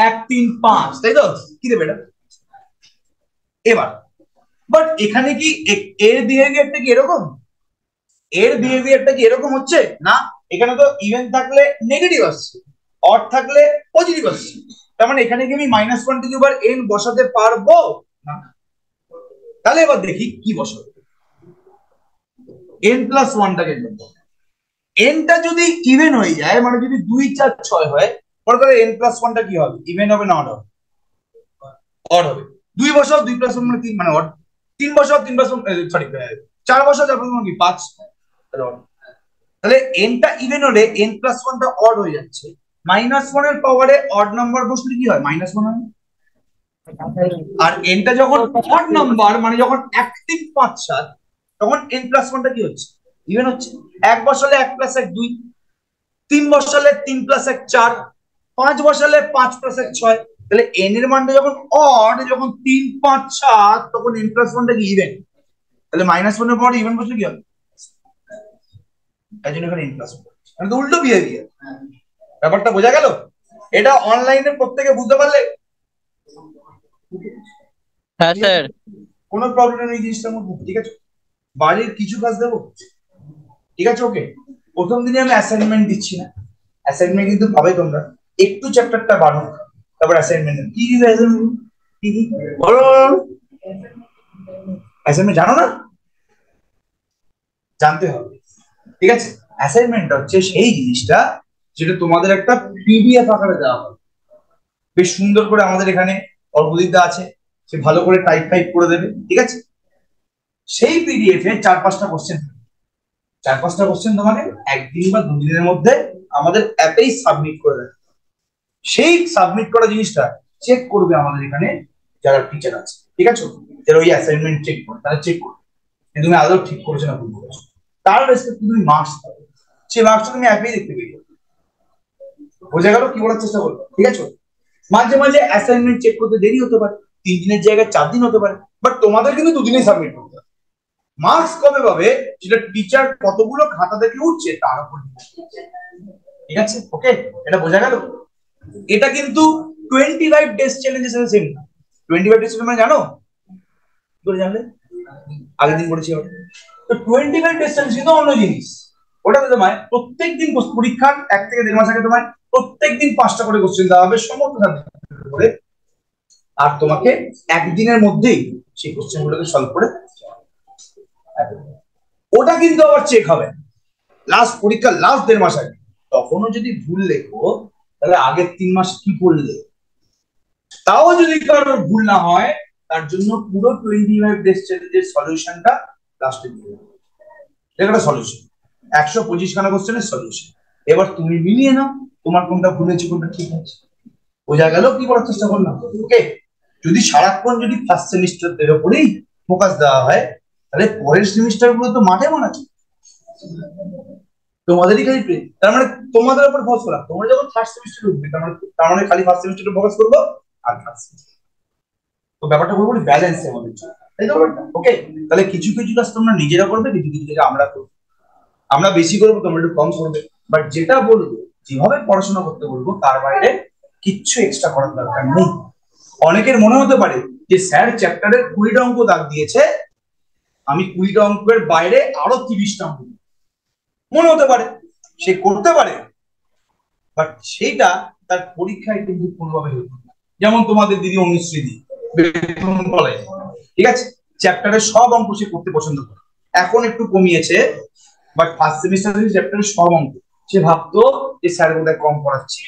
1 3 5, তাই তো, কি দেবে এটা? এবার বাট এখানে কি এর বিহেভিয়ারটা কি এরকম? এর বিহেভিয়ারটা কি এরকম হচ্ছে না? এখানে তো ইভেন থাকলে নেগেটিভ আসছে, অড থাকলে পজিটিভ আসছে, তার মানে এখানে কি আমি minus 1 two the power n বসাতে পারবো না? তাহলে এবার দেখি কি বসাবো। n প্লাস 1 টাকে নেবো, n টা যদি ইভেন হয়ে যায় মানে যদি 2 4 6 হয়, তাহলে n প্লাস 1 টা কি হবে? ইভেন হবে না অড হবে? অড হবে। 2 বসাও 2 প্লাস 1 মানে 3 মানে অড, 3 বসাও 3 প্লাস 1 সরি 4 বসাও 4 প্লাস 1 কি 5, তাহলে অড। তাহলে n টা ইভেন হলে n প্লাস 1 টা অড হয়ে যাচ্ছে, মাইনাস 1 এর পাওয়ারে অড নাম্বার বসলে কি হয় মাইনাস 1 হয়। আর n টা যখন অড নাম্বার মানে যখন 1 3 5 7 তখন n প্লাস 1 টা কি হচ্ছে ইভেন হচ্ছে। 1 বসালে 1 প্লাস 1 2, 3 বসালে 3 প্লাস 1 4, 5 বসালে 5 প্লাস 1 6। তাহলে n এর মানটা যখন অড যখন 3 5 7 তখন n প্লাস 1 টা কি ইভেন। তাহলে মাইনাস 1 এর পরে ইভেন বসলে কি হবে? তাই জন্য এখানে n প্লাস 1 মানে তো উল্টো বিহেভিয়ার। ব্যাপারটা বোঝা গেল? এটা অনলাইনে প্রত্যেকে বুঝতে পারলে? হ্যাঁ স্যার। কোনো প্রবলেম নেই জিনিসটার মধ্যে, ঠিক আছে? বাড়ির কিছু কাজ দেবো, ঠিক আছে? ওকে, প্রথম দিনে আমি অ্যাসাইনমেন্ট দিচ্ছি না, অ্যাসাইনমেন্ট কিন্তু পাবে তোমরা, একটু চ্যাপ্টারটা বাড়ো তারপর অ্যাসাইনমেন্ট। কি দিবে অ্যাসাইনমেন্ট? কি বলো? অ্যাসাইনমেন্ট জানো না? জানতে হবে, ঠিক আছে? অ্যাসাইনমেন্টটা হচ্ছে সেই জিনিসটা যেটা তোমাদের একটা পিডিএফ আকারে দেওয়া হবে, বেশ সুন্দর করে। আমাদের এখানে অল্পদিকটা আছে, সে ভালো করে টাইপ ফাইপ করে দেবে, ঠিক আছে? সেই পিডিএফ এ 4-5টা কোশ্চেন, 4-5টা কোশ্চেন তোমাকে একদিন বা দুদিনের মধ্যে আমাদের অ্যাপেই সাবমিট করে দেবে। সেই সাবমিট করা জিনিসটা চেক করবে আমাদের এখানে যারা টিচার আছে, ঠিক আছে? যারা ওই অ্যাসাইনমেন্ট চেক করে, তারা চেক করবে তুমি আদৌ ঠিক করেছো না ভুল করেছো। তার রেসপেক্ট তুমি মার্কস পাবে, সেই মার্কসটা তুমি অ্যাপেই দেখতে পেয়ে যাবে। বোঝা গেল কি বলার চেষ্টা করবো? ঠিক আছে? মাঝে মাঝে অ্যাসাইনমেন্ট চেক করতে দেরি হতে পারে, 3 দিনের জায়গায় 4 দিন হতে পারে, বাট তোমাদের কিন্তু 2 দিনেই সাবমিট করতে হবে। মার্কস কবে পাবে সেটা টিচার কতগুলো খাতা থেকে উঠছে তার উপর, ঠিক আছে? ওকে, এটা বোঝা গেল? এটা কিন্তু 25 ডেজ চ্যালেঞ্জের সাথে সেম না। 25 ডেজ মানে জানো কি করে জানলে? আগের দিন পড়েছি ওটা। তো 25 ডেজ চ্যালেঞ্জ কিন্তু অন্য জিনিস। ওটাতে তোমায় প্রত্যেকদিন পরীক্ষার 1 থেকে 1.5 মাস আগে তোমায় প্রত্যেকদিন 5টা করে কোশ্চেন দেওয়া হবে সমস্ত সাবজেক্ট করে, আর তোমাকে একদিনের মধ্যেই সেই কোশ্চেন গুলোকে সলভ করে, ওটা কিন্তু আবার চেক হবে লাস্ট পরীক্ষার লাস্ট 1.5 মাস আগে। তখনও যদি ভুল লেখো তাহলে আগের 3 মাস কি পড়লে, তাও যদি কারোর ভুল না হয় তার জন্য পুরো 25 ডেজ চ্যালেঞ্জের সলিউশনটা লাস্টে দিয়ে দেবো। একটা সলিউশন 125 খানা কোশ্চেনের সলিউশন। এবার তুমি মিলিয়ে নাও তোমার কোনটা ভুল হয়েছে কোনটা ঠিক আছে। বোঝা গেল কি বলার চেষ্টা করলাম? ওকে, যদি সারাক্ষণ যদি ফার্স্ট সেমিস্টার এর উপরেই ফোকাস দেওয়া হয় তাহলে পরের সেমিস্টার গুলো তো মাঠে মনে আছে তোমাদেরই খালি। তার মানে তোমাদের উপর ফোকাস করা, তোমরা যখন থার্ড সেমিস্টারে উঠবে তার মানে খালি ফার্স্ট সেমিস্টারে ফোকাস করবো আর থার্ড সেমিস্টার। তো ব্যাপারটা বলবো ব্যালেন্স আমাদের জন্য, তাই তো? ওকে, তাহলে কিছু কিছু কাজ তোমরা নিজেরা করবে, কিছু কিছু কাজ আমরা করবো। আমরা বেশি করবো, তোমরা একটু কম করবে, বাট যেটা বলবো যেভাবে পড়াশোনা করতে বলবো তার বাইরে কিচ্ছু এক্সট্রা করার দরকার নেই। অনেকের মনে হতে পারে যে স্যার চ্যাপ্টারের 20টা অঙ্ক দাগ দিয়েছে, আমি 20টা অঙ্কের বাইরে আরো 30টা অঙ্ক মনে হতে পারে, সে করতে পারে, বাট সেইটা তার পরীক্ষায় কিন্তু কোনোভাবে হেল্প করবে না। যেমন তোমাদের দিদি অনুশ্রী দি বলে, ঠিক আছে, চ্যাপ্টারের সব অঙ্ক সে করতে পছন্দ করে, এখন একটু কমিয়েছে, বাট ফার্স্ট সেমিস্টারে চ্যাপ্টারের সব অঙ্ক সে ভাবতো যে স্যার বোধহয় কম পড়াচ্ছে।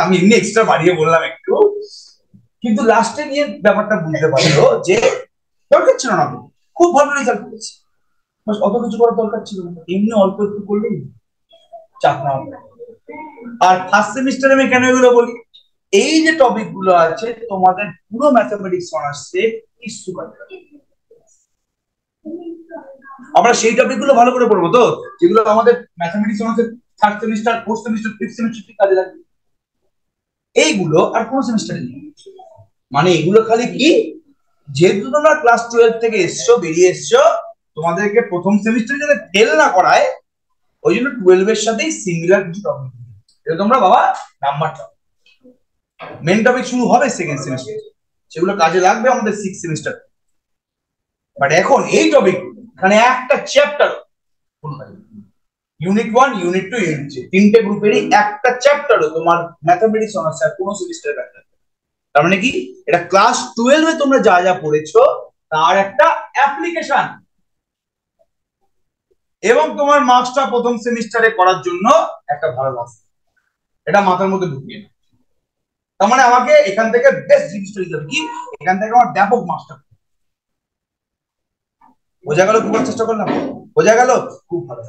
আমি এমনি এক্সট্রা বাড়িয়ে বললাম একটু, কিন্তু লাস্টে গিয়ে ব্যাপারটা বুঝতে পারলো যে দরকার ছিল না, খুব ভালো রেজাল্ট করেছে, অত কিছু করার দরকার ছিল না, এমনি অল্প একটু করলেই চাপ না হবে। আর ফার্স্ট সেমিস্টারে আমি কেন এগুলো বলি, এই যে টপিক গুলো আছে তোমাদের পুরো ম্যাথমেটিক্স অনার্সে কিছু আমরা সেই টপিক গুলো ভালো করে পড়বো, তো যেগুলো আমাদের ম্যাথমেটিক্স অনার্সের third semester, fourth semester, fifth semester কাজে লাগবে। এইগুলো আর কোন সেমিস্টারে নেই, মানে এগুলো খালি কি, যেহেতু তোমরা ক্লাস 12 থেকে এসছো, বেরিয়ে এসছো, তোমাদেরকে প্রথম সেমিস্টারে যাতে ফেল না করায় ওই জন্য 12 এর সাথেই সিমিলার কিছু টপিক, এটা তোমরা বাবা নাম্বারটা মেন টপিক শুরু হবে সেকেন্ড সেমিস্টার, সেগুলো কাজে লাগবে আমাদের 6th সেমিস্টার। বাট এখন এই টপিক এখানে একটা চ্যাপ্টার, ইউনিট 1, ইউনিট 2, ইউনিট 3 তিনটে গ্রুপেরই একটা চ্যাপ্টারও তোমার ম্যাথমেটিক্স অনার্স আর কোন সেমিস্টারে কাজে লাগবে। তার মানে কি, এটা ক্লাস 12 এ তোমরা যা যা পড়েছো তার একটা অ্যাপ্লিকেশন, এবং তোমার মার্কসটা প্রথম সেমিস্টারে করার জন্য একটা ভালো রাস্তা, এটা মাথার মধ্যে ঢুকিয়ে নাও। তার মানে আমাকে এখান থেকে বেস্ট জিনিসটা দিতে হবে কি, এখান থেকে আমার ব্যাপক মার্কসটা। বোঝা গেল কি বলার চেষ্টা করলাম? বোঝা গেল? খুব ভালো।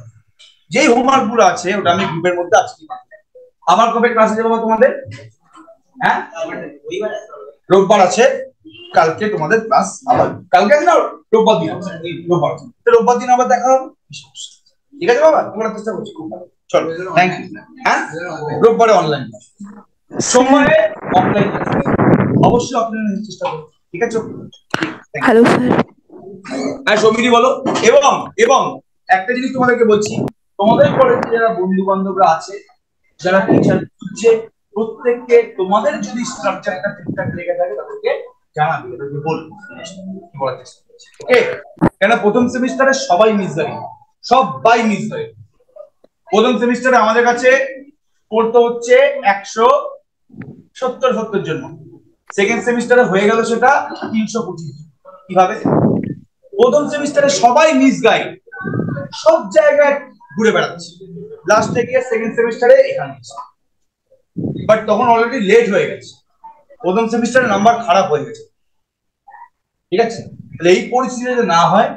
যেই হোমওয়ার্ক গুলো আছে ওটা আমি গ্রুপের মধ্যে আজকে আবার কবে ক্লাসে যাবো তোমাদের? হ্যাঁ, রোববার আছে, কালকে তোমাদের ক্লাস আবার, কালকে আছে না, রোববার দিন আছে, রোববার আছে, রোববার দিন আবার দেখা হবে, ঠিক আছে বাবা? তোমরা চেষ্টা করছি, খুব ভালো, চলো, থ্যাংক ইউ। হ্যাঁ, রোববারে অনলাইন, সোমবারে অফলাইন, অবশ্যই অফলাইন চেষ্টা করো, ঠিক আছে? Hello sir. হ্যাঁ সৌমিদি বলো। এবং এবং একটা জিনিস তোমাদেরকে বলছি, তোমাদের কলেজে যারা বন্ধু বান্ধবরা আছে, যারা টিচার খুঁজছে, প্রত্যেককে তোমাদের যদি স্ট্রাকচারটা ঠিকঠাক লেগে থাকে তাদেরকে জানাবে, তাদেরকে বলবো কি বলার চেষ্টা করছি, ওকে? কেন প্রথম সেমিস্টারে সবাই মিস যায়, সবাই মিস যায়। প্রথম সেমিস্টারে আমাদের কাছে পড়তে হচ্ছে 170 জন্য, সেকেন্ড সেমিস্টারে হয়ে গেল সেটা 325। কিভাবে? প্রথম সেমিস্টারে সবাই মিস গাইড, সব জায়গায় ঘুরে বেড়াচ্ছে, লাস্টে গিয়ে সেকেন্ড সেমিস্টারে এখানে এসে। বাট তখন অলরেডি লেট হয়ে গেছে, প্রথম সেমিস্টারের নাম্বার খারাপ হয়ে গেছে। ঠিক আছে, তাহলে এই পরিস্থিতি যদি না হয়,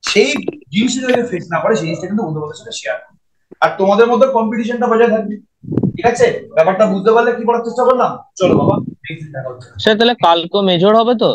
সেই জিনিসটা যদি ফেস না করে, সেই জিনিসটা কিন্তু বন্ধুদের সাথে শেয়ার করো। আর তোমাদের মধ্যে কম্পিটিশনটা বজায় থাকবে। ঠিক আছে, ব্যাপারটা বুঝতে পারলে কি করার চেষ্টা করলাম? চলো বাবা, নেক্সট দিন দেখা হচ্ছে। স্যার তাহলে কালকে মেজর হবে তো?